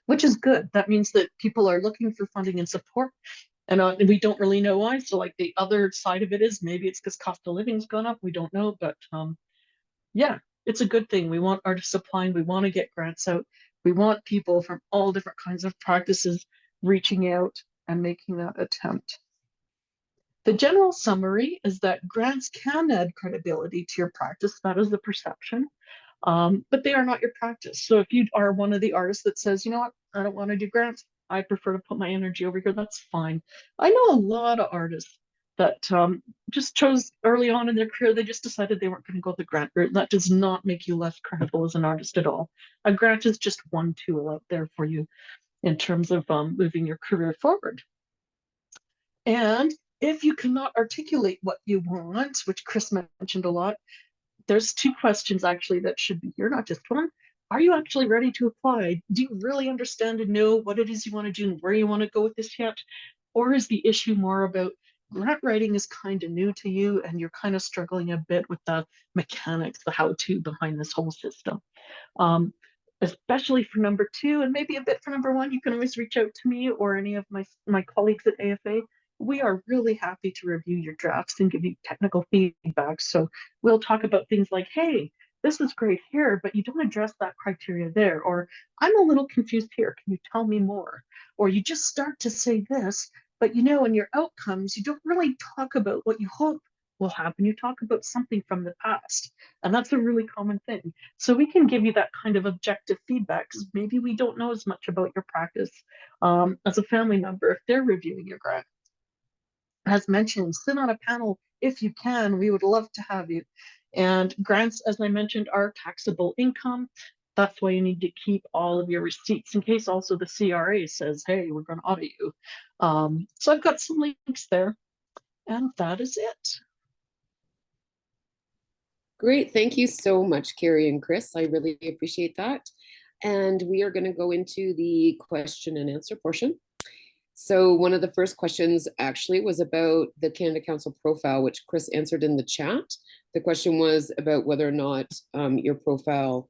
which is good. That means that people are looking for funding and support. And we don't really know why. So like the other side of it is maybe it's because cost of living's gone up. We don't know, but yeah, it's a good thing. We want artists applying. We want to get grants out. We want people from all different kinds of practices reaching out and making that attempt. The general summary is that grants can add credibility to your practice. That is the perception, but they are not your practice. So if you are one of the artists that says, you know what, I don't want to do grants, I prefer to put my energy over here, that's fine. I know a lot of artists that just chose early on in their career, they just decided they weren't going to go the grant route. That does not make you less credible as an artist at all. A grant is just one tool out there for you in terms of moving your career forward. And if you cannot articulate what you want, which Chris mentioned a lot, there's 2 questions actually that should be here, not just one. Are you actually ready to apply? Do you really understand and know what it is you want to do and where you want to go with this yet? Or is the issue more about grant writing is kind of new to you and you're kind of struggling a bit with the mechanics, the how-to behind this whole system? Especially for number 2 and maybe a bit for number 1, you can always reach out to me or any of my colleagues at AFA. We are really happy to review your drafts and give you technical feedback. So we'll talk about things like, hey, this is great here, but you don't address that criteria there. Or I'm a little confused here. Can you tell me more? Or you just start to say this, but you know, in your outcomes, you don't really talk about what you hope will happen. You talk about something from the past. And that's a really common thing. So we can give you that kind of objective feedback because maybe we don't know as much about your practice as a family member if they're reviewing your grant. As mentioned, sit on a panel if you can. We would love to have you. And grants, as I mentioned, are taxable income. That's why you need to keep all of your receipts in case also the CRA says, hey, we're going to audit you. So I've got some links there. And that is it. Great. Thank you so much, Kari and Chris. I really appreciate that. And we are going to go into the question and answer portion. So one of the first questions actually was about the Canada Council profile, which Chris answered in the chat. The question was about whether or not your profile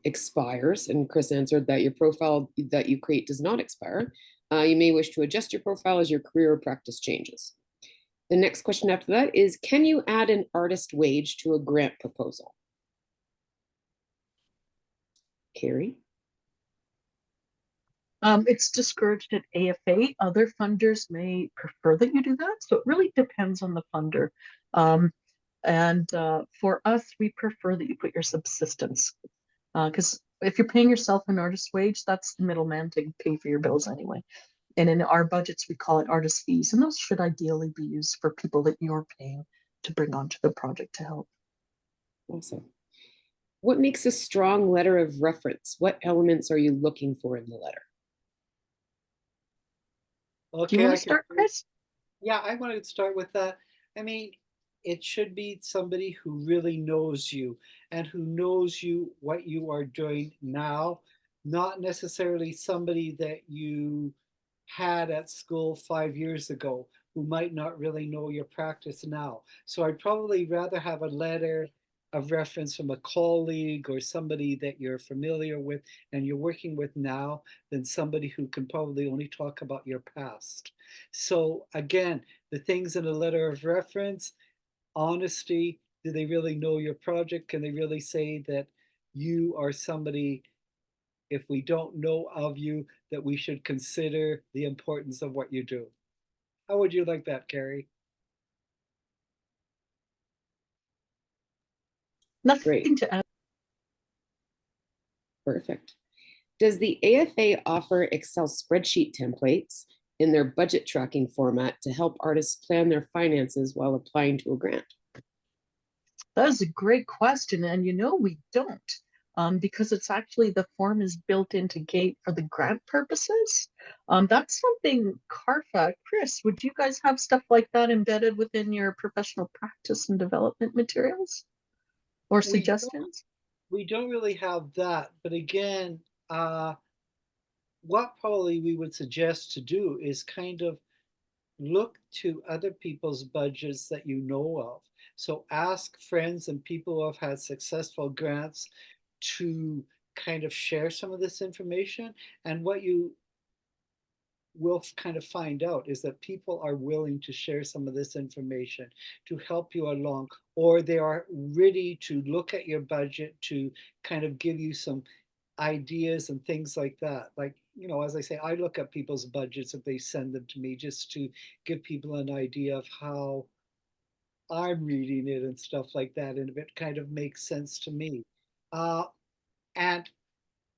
expires, and Chris answered that your profile that you create does not expire. You may wish to adjust your profile as your career or practice changes. The next question after that is, can you add an artist wage to a grant proposal? Kari? It's discouraged at AFA. Other funders may prefer that you do that. So it really depends on the funder. For us, we prefer that you put your subsistence. Because if you're paying yourself an artist wage, that's the middleman to pay for your bills anyway. And in our budgets, we call it artist fees. And those should ideally be used for people that you're paying to bring onto the project to help. Awesome. What makes a strong letter of reference? What elements are you looking for in the letter? Okay, Do you want to start, Chris? Yeah, I wanted to start with that. I mean, it should be somebody who really knows you and who knows you, what you are doing now, not necessarily somebody that you had at school 5 years ago who might not really know your practice now. So I'd probably rather have a letter of reference from a colleague or somebody that you're familiar with and you're working with now than somebody who can probably only talk about your past. So again, the things in a letter of reference, honesty, do they really know your project? Can they really say that you are somebody, if we don't know of you, that we should consider the importance of what you do? How would you like that, Kari? Nothing Great. to add. Perfect. Does the AFA offer Excel spreadsheet templates in their budget tracking format to help artists plan their finances while applying to a grant? That is a great question. And you know, we don't. Because it's actually the form is built into Gate for the grant purposes. That's something CARFAC, Chris, would you guys have stuff like that embedded within your professional practice and development materials or suggestions? We don't really have that, but again, what probably we would suggest to do is kind of look to other people's budgets that you know of. So ask friends and people who have had successful grants to kind of share some of this information. And what you will kind of find out is that people are willing to share some of this information to help you along, or they are ready to look at your budget to kind of give you some ideas and things like that. Like, you know, as I say, I look at people's budgets if they send them to me just to give people an idea of how I'm reading it and stuff like that, and if it kind of makes sense to me. And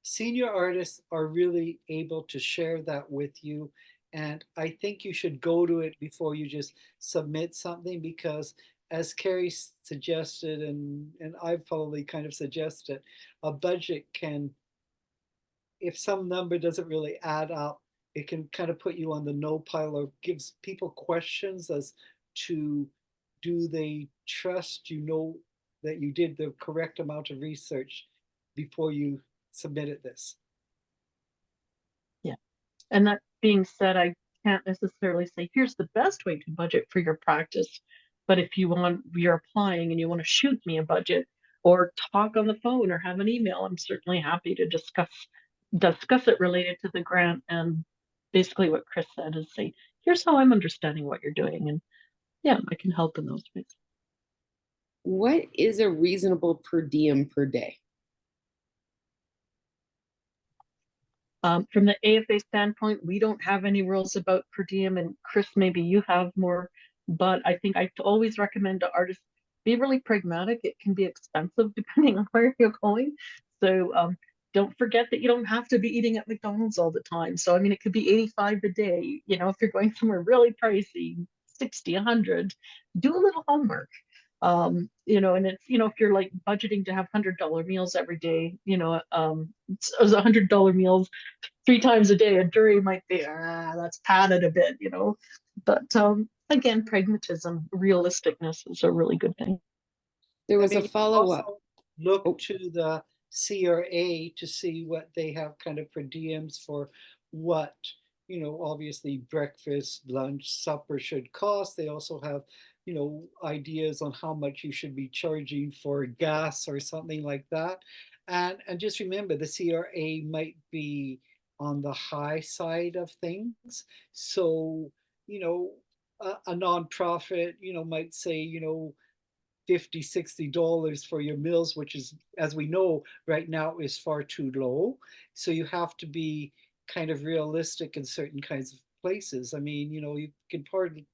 senior artists are really able to share that with you. And I think you should go to it before you just submit something, because as Kari suggested, and I've probably kind of suggested, a budget can, if some number doesn't really add up, it can kind of put you on the no pile or gives people questions as to, do they trust you know that you did the correct amount of research before you submitted this? Yeah. And that being said, I can't necessarily say, here's the best way to budget for your practice. But if you're applying and you want to shoot me a budget or talk on the phone or have an email, I'm certainly happy to discuss it related to the grant. And basically what Chris said is say, here's how I'm understanding what you're doing. And yeah, I can help in those ways. what is a reasonable per diem per day? From the AFA standpoint, we don't have any rules about per diem, and Chris, maybe you have more, but I think I always recommend to artists be really pragmatic. It can be expensive depending on where you're going. So don't forget that you don't have to be eating at McDonald's all the time. So, I mean, it could be 85 a day, you know, if you're going somewhere really pricey, 60, 100, do a little homework. You know, and it's, you know, if you're like budgeting to have $100 meals every day, you know, it's $100 meals 3 times a day, a jury might be, that's padded a bit, you know. But again, pragmatism, realisticness is a really good thing. There I was a mean, follow-up. also look Oh. to the CRA to see what they have kind of per diems for what, you know, obviously breakfast, lunch, supper should cost. They also have, you know, ideas on how much you should be charging for gas or something like that. And just remember, the CRA might be on the high side of things. So, you know, a nonprofit, you know, might say, you know, $50, $60 for your meals, which is, as we know, right now is far too low. So you have to be kind of realistic in certain kinds of places. I mean, you know, you probably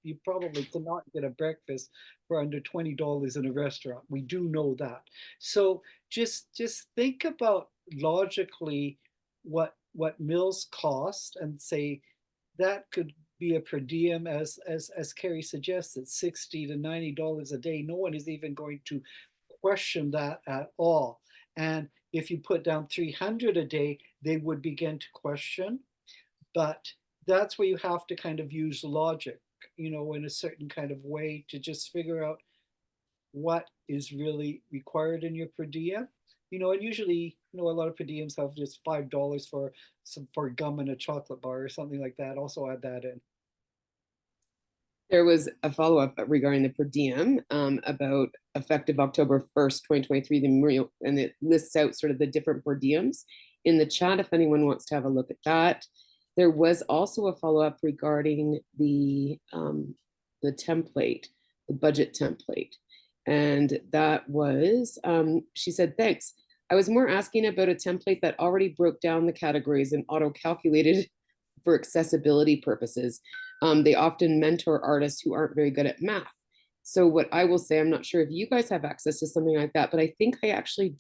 cannot get a breakfast for under $20 in a restaurant. We do know that. So just think about logically what meals cost and say that could be a per diem, as Kari suggested, $60 to $90 a day. No one is even going to question that at all. And if you put down 300 a day, they would begin to question. But that's where you have to kind of use logic, you know, in a certain kind of way to just figure out what is really required in your per diem. You know, and usually, you know, a lot of per diems have just $5 for gum and a chocolate bar or something like that. Also add that in. There was a follow-up regarding the per diem about effective October 1st, 2023, the memorial, and it lists out sort of the different per diems in the chat if anyone wants to have a look at that. There was also a follow-up regarding the template, the budget template. And that was, she said, thanks. I was more asking about a template that already broke down the categories and auto-calculated for accessibility purposes. They often mentor artists who aren't very good at math. So what I will say, I'm not sure if you guys have access to something like that, but I think I actually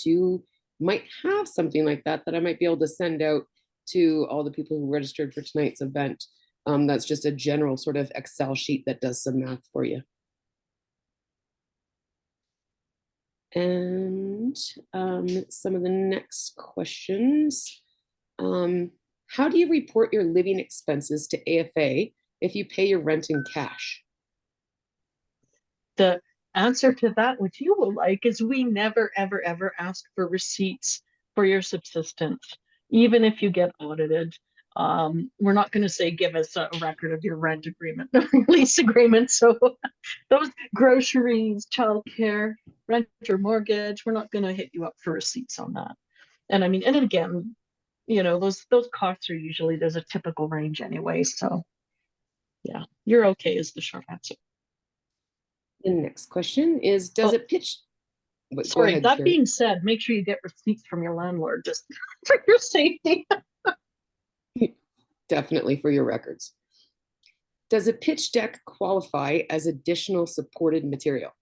might have something like that I might be able to send out to all the people who registered for tonight's event. That's just a general sort of Excel sheet that does some math for you. And some of the next questions. How do you report your living expenses to AFA if you pay your rent in cash? The answer to that, which you will like, is we never, ever, ever ask for receipts for your subsistence, even if you get audited. We're not going to say, give us a record of your rent agreement, lease agreement. So those groceries, childcare, rent or mortgage, we're not going to hit you up for receipts on that. And I mean, and again, you know, those costs are usually, there's a typical range anyway. So yeah, you're okay is the short answer. The next question is, does it pitch? Go Sorry, ahead, that Kari. being said, make sure you get receipts from your landlord just for your safety. Definitely for your records. Does a pitch deck qualify as additional supported material?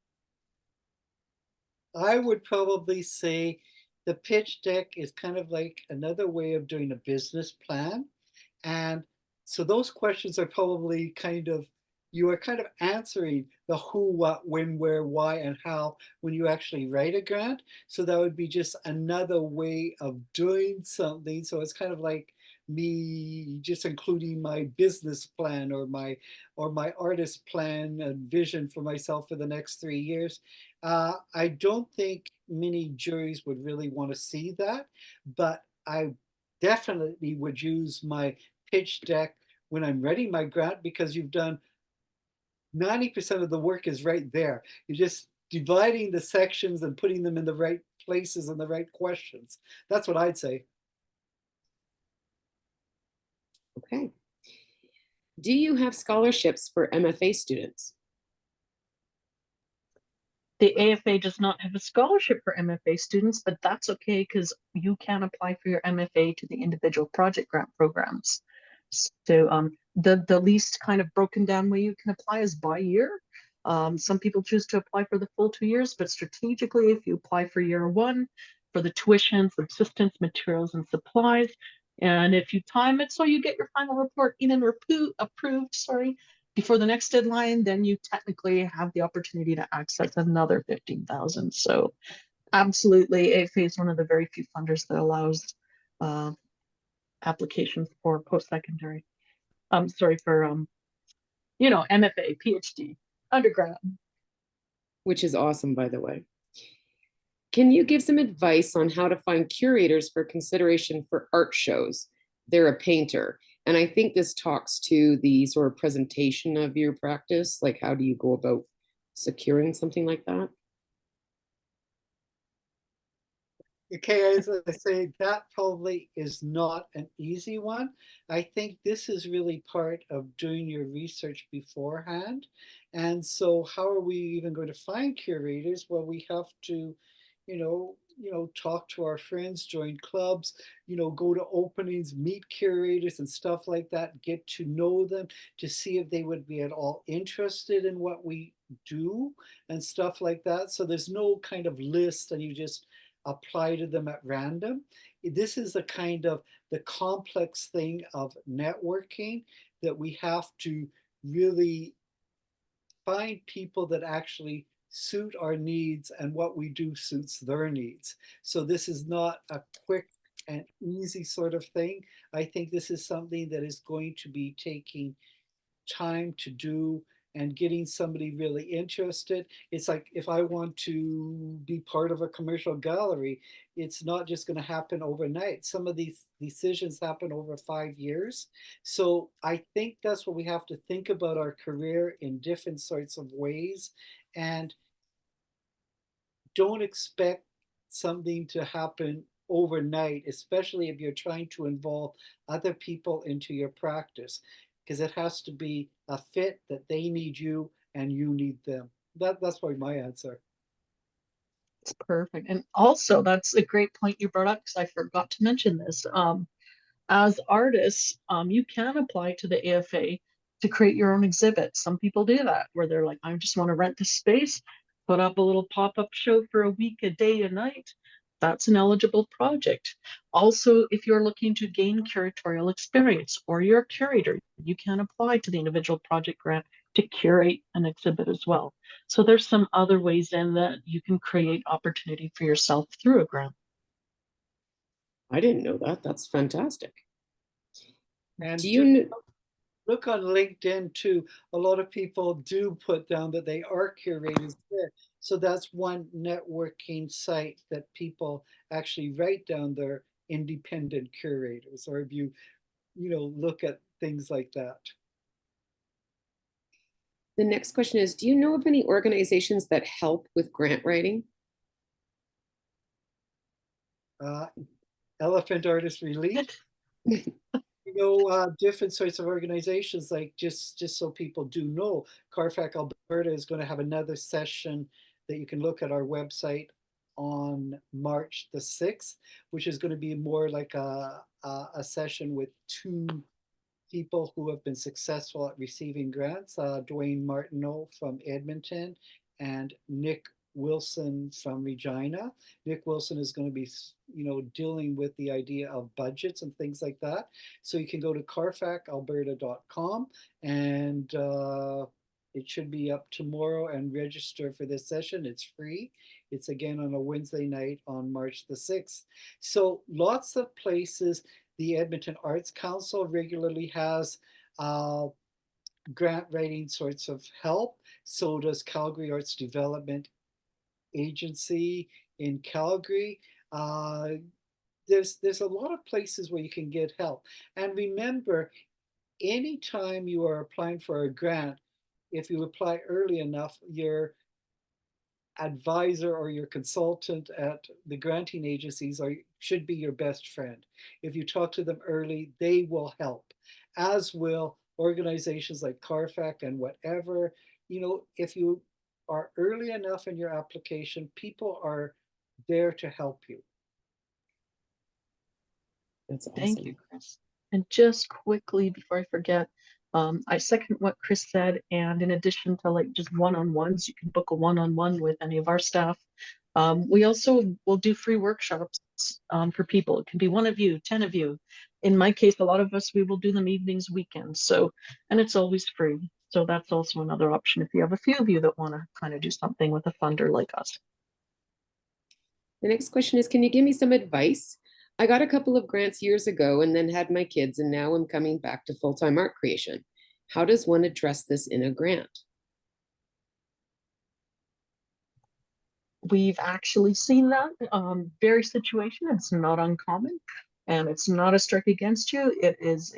I would probably say the pitch deck is kind of like another way of doing a business plan. And so those questions are probably you are kind of answering the who, what, when, where, why, and how when you actually write a grant. So that would be just another way of doing something. So it's kind of like me just including my business plan or my artist plan and vision for myself for the next 3 years. I don't think many juries would really want to see that, but I definitely would use my pitch deck when I'm writing my grant, because you've done 90% of the work is right there. You're just dividing the sections and putting them in the right places and the right questions. That's what I'd say. Okay. Do you have scholarships for MFA students? The AFA does not have a scholarship for MFA students, but that's okay because you can apply for your MFA to the individual project grant programs. So the least kind of broken down way you can apply is by year. Some people choose to apply for the full 2 years, but strategically, if you apply for year one, for the tuition, subsistence, materials, and supplies, and if you time it so you get your final report in and approved, sorry, before the next deadline, then you technically have the opportunity to access another 15,000. So absolutely, AFA is one of the very few funders that allows applications for post-secondary. Sorry, for MFA, PhD, undergrad. Which is awesome, by the way. Can you give some advice on how to find curators for consideration for art shows? They're a painter. And I think this talks to the sort of presentation of your practice. Like, how do you go about securing something like that? Okay, as I say, that probably is not an easy one. I think this is really part of doing your research beforehand. And so how are we even going to find curators? Well, we have to, talk to our friends, join clubs, go to openings, meet curators and stuff like that, get to know them to see if they would be at all interested in what we do and stuff like that. So there's no kind of list and you just apply to them at random. This is a kind of the complex thing of networking that we have to really find people that actually suit our needs and what we do suits their needs. So this is not a quick and easy sort of thing. I think this is something that is going to be taking time to do and getting somebody really interested. It's like if I want to be part of a commercial gallery, it's not just going to happen overnight. Some of these decisions happen over 5 years. So I think that's what we have to think about our career in different sorts of ways, and don't expect something to happen overnight, especially if you're trying to involve other people into your practice, because it has to be a fit that they need you and you need them. That's probably my answer. It's perfect. And also, that's a great point you brought up because I forgot to mention this. As artists, you can apply to the AFA to create your own exhibit. Some people do that where they're like, I just want to rent the space, put up a little pop-up show for a week, a day, a night. That's an eligible project. Also, if you're looking to gain curatorial experience or you're a curator, you can apply to the individual project grant to curate an exhibit as well. So there's some other ways in that you can create opportunity for yourself through a grant. I didn't know that. That's fantastic. And Do you look on LinkedIn too. A lot of people do put down that they are curators there. So that's one networking site that people actually write down their independent curators, or if you look at things like that. The next question is, do you know of any organizations that help with grant writing? Elephant Artist Relief. Different sorts of organizations, like just so people do know, CARFAC Alberta is going to have another session that you can look at our website on March the 6th, which is going to be more like a session with 2 people who have been successful at receiving grants, Dwayne Martineau from Edmonton and Nick Wilson from Regina. Nick Wilson is going to be, dealing with the idea of budgets and things like that. So you can go to carfacalberta.com and it should be up tomorrow and register for this session. It's free. It's again on a Wednesday night on March the 6th. So lots of places. The Edmonton Arts Council regularly has grant writing sorts of help. So does Calgary Arts Development Agency in Calgary. There's a lot of places where you can get help. And remember, anytime you are applying for a grant, if you apply early enough, your advisor or your consultant at the granting agencies should be your best friend. If you talk to them early, they will help, as will organizations like CARFAC and whatever. If you are early enough in your application, people are there to help you. That's awesome. Thank you, Chris. And just quickly before I forget, I second what Chris said. And in addition to like just one-on-ones, you can book a one-on-one with any of our staff. We also will do free workshops for people. It can be 1 of you, 10 of you. In my case, a lot of us, we will do them evenings, weekends. So, and it's always free. So that's also another option if you have a few of you that want to kind of do something with a funder like us. The next question is, can you give me some advice? I got a couple of grants years ago and then had my kids, and now I'm coming back to full-time art creation. How does one address this in a grant? We've actually seen that very situation. It's not uncommon, and it's not a strike against you. It is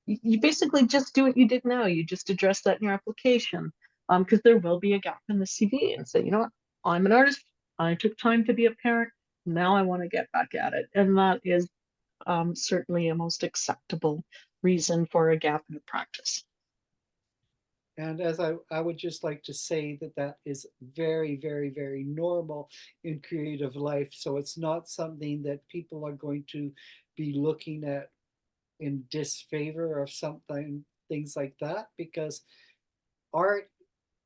you basically just do what you did now. You just address that in your application, because there will be a gap in the CV, and say, you know what, I'm an artist. I took time to be a parent. Now I want to get back at it, and that is certainly a most acceptable reason for a gap in practice. And as I would just like to say that that is very, very, very normal in creative life. So it's not something that people are going to be looking at in disfavor of something, things like that, because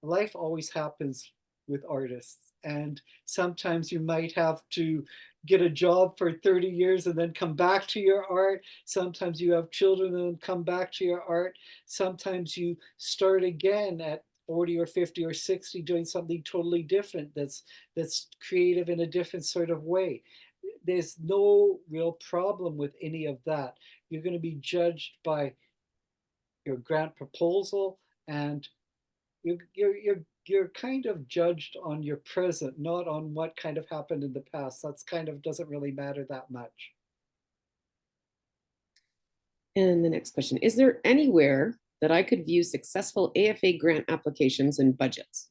life always happens with artists. And sometimes you might have to get a job for 30 years and then come back to your art. Sometimes you have children and come back to your art. Sometimes you start again at 40 or 50 or 60 doing something totally different that's creative in a different sort of way. There's no real problem with any of that. You're going to be judged by your grant proposal, and you're kind of judged on your present, not on what kind of happened in the past. That's kind of doesn't really matter that much. And the next question, is there anywhere that I could view successful AFA grant applications and budgets?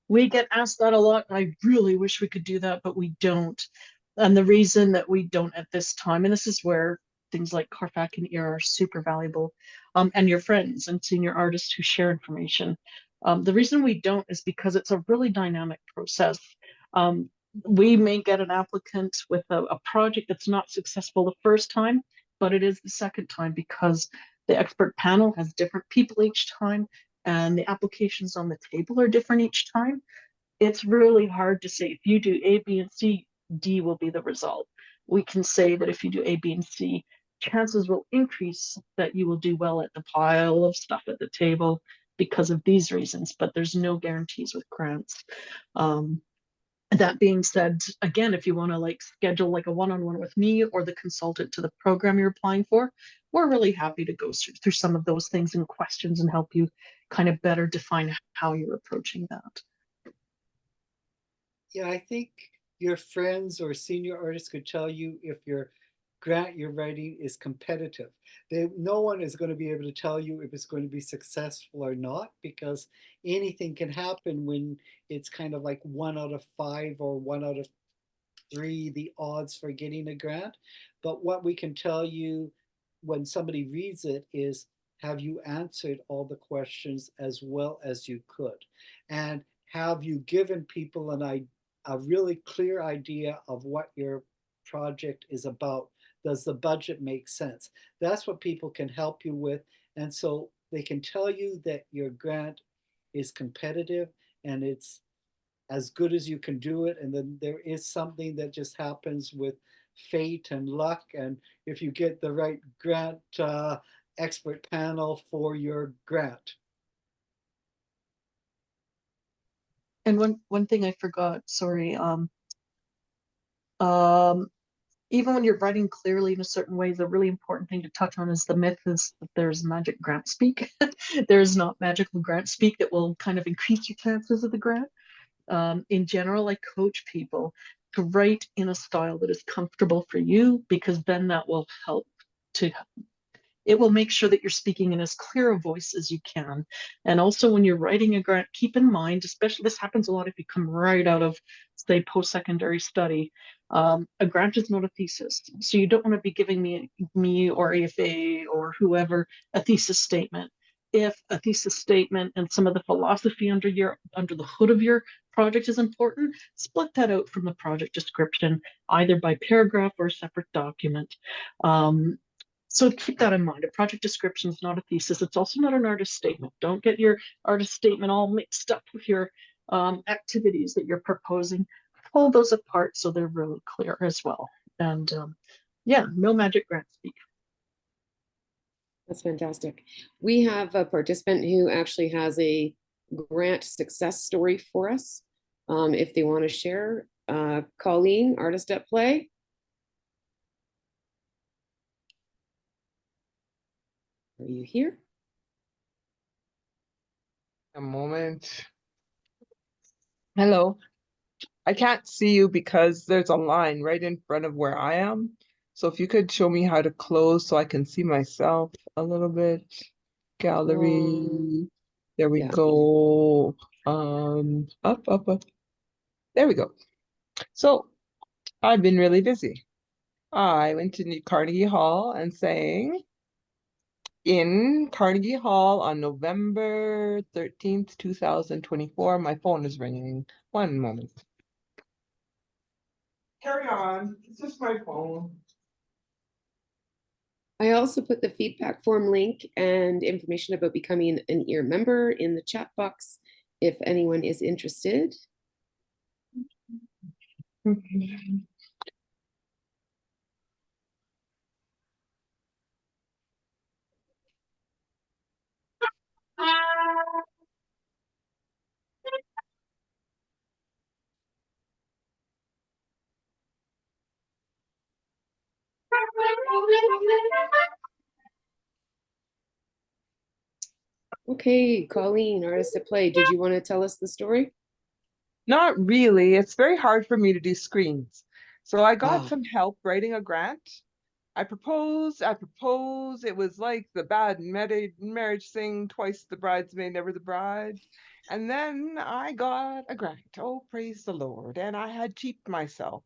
We get asked that a lot. I really wish we could do that, but we don't. And the reason that we don't at this time, and this is where things like CARFAC and EAR are super valuable, and your friends and senior artists who share information. The reason we don't is because it's a really dynamic process. We may get an applicant with a project that's not successful the first time, but it is the second time because the expert panel has different people each time, and the applications on the table are different each time. It's really hard to say if you do A, B, and C, D will be the result. We can say that if you do A, B, and C, chances will increase that you will do well at the pile of stuff at the table because of these reasons, but there's no guarantees with grants. That being said, again, if you want to like schedule like a one-on-one with me or the consultant to the program you're applying for, we're really happy to go through some of those things and questions and help you kind of better define how you're approaching that. Yeah, I think your friends or senior artists could tell you if your grant you're writing is competitive. No one is going to be able to tell you if it's going to be successful or not, because anything can happen when it's kind of like 1 out of 5 or 1 out of 3 the odds for getting a grant. But what we can tell you when somebody reads it is, have you answered all the questions as well as you could? And have you given people a really clear idea of what your project is about? Does the budget make sense? That's what people can help you with. And so they can tell you that your grant is competitive and it's as good as you can do it. And then there is something that just happens with fate and luck. And if you get the right grant expert panel for your grant. And one thing I forgot, sorry, even when you're writing clearly in a certain way, the really important thing to touch on is the myth is that there's magic grant speak. There's not magical grant speak that will kind of increase your chances of the grant. In general, I coach people to write in a style that is comfortable for you, because then that will help it will make sure that you're speaking in as clear a voice as you can. And also when you're writing a grant, keep in mind, especially this happens a lot if you come right out of, say, post-secondary study, a grant is not a thesis. So you don't want to be giving me or AFA or whoever a thesis statement. if a thesis statement and some of the philosophy under the hood of your project is important, split that out from the project description, either by paragraph or a separate document. So keep that in mind. A project description is not a thesis. It's also not an artist statement. Don't get your artist statement all mixed up with your activities that you're proposing. Pull those apart so they're really clear as well. And yeah, no magic grant speak. That's fantastic. We have a participant who actually has a grant success story for us. If they want to share, Colleen, Artist at Play. Are you here? A moment. Hello. I can't see you because there's a line right in front of where I am. So if you could show me how to close so I can see myself a little bit. Gallery. There we yeah. go. Up. There we go. So I've been really busy. I went to Carnegie Hall and sang in Carnegie Hall on November 13th, 2024. My phone is ringing. One moment. Carry on. It's just my phone. I also put the feedback form link and information about becoming an EAR member in the chat box if anyone is interested. Okay, Colleen, Artist at Play, did you want to tell us the story? Not really. It's very hard for me to do screens. So I got Ah. some help writing a grant. I proposed. It was like the bad marriage thing, twice the bridesmaid, never the bride. And then I got a grant. Oh, praise the Lord. And I had cheaped myself.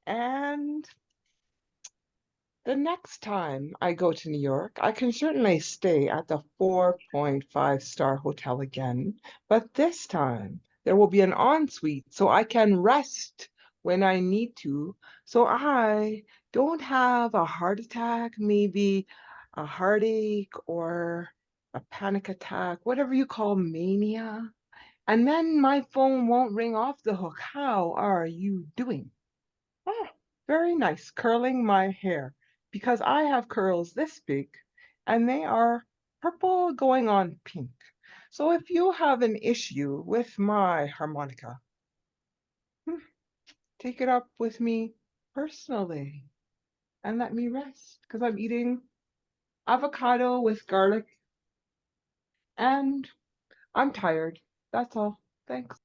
And the next time I go to New York, I can certainly stay at the 4.5-star hotel again, but this time there will be an ensuite so I can rest when I need to, so I don't have a heart attack, maybe a heartache or a panic attack, whatever you call mania. And then my phone won't ring off the hook. How are you doing? Oh, very nice, curling my hair because I have curls this big and they are purple going on pink. So if you have an issue with my harmonica, take it up with me personally and let me rest because I'm eating avocado with garlic and I'm tired. That's all. Thanks.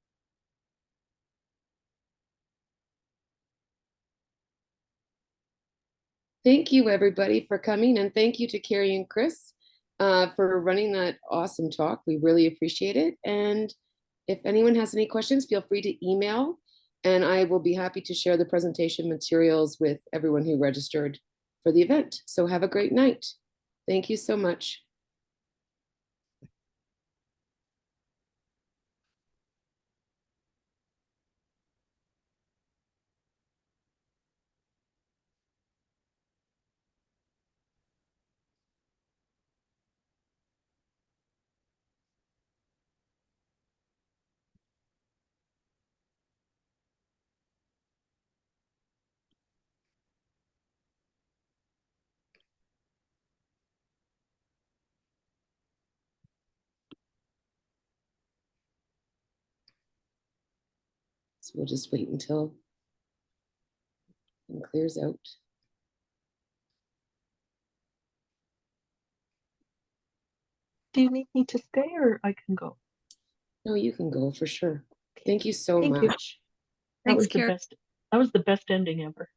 Thank you, everybody, for coming, and thank you to Kari and Chris for running that awesome talk. We really appreciate it. And if anyone has any questions, feel free to email, and I will be happy to share the presentation materials with everyone who registered for the event. So have a great night. Thank you so much. So we'll just wait until it clears out. Do you need me to stay or I can go? No, you can go for sure. Thank you so Thank you. much. That Thanks, was the Kari. best. That was the best ending ever.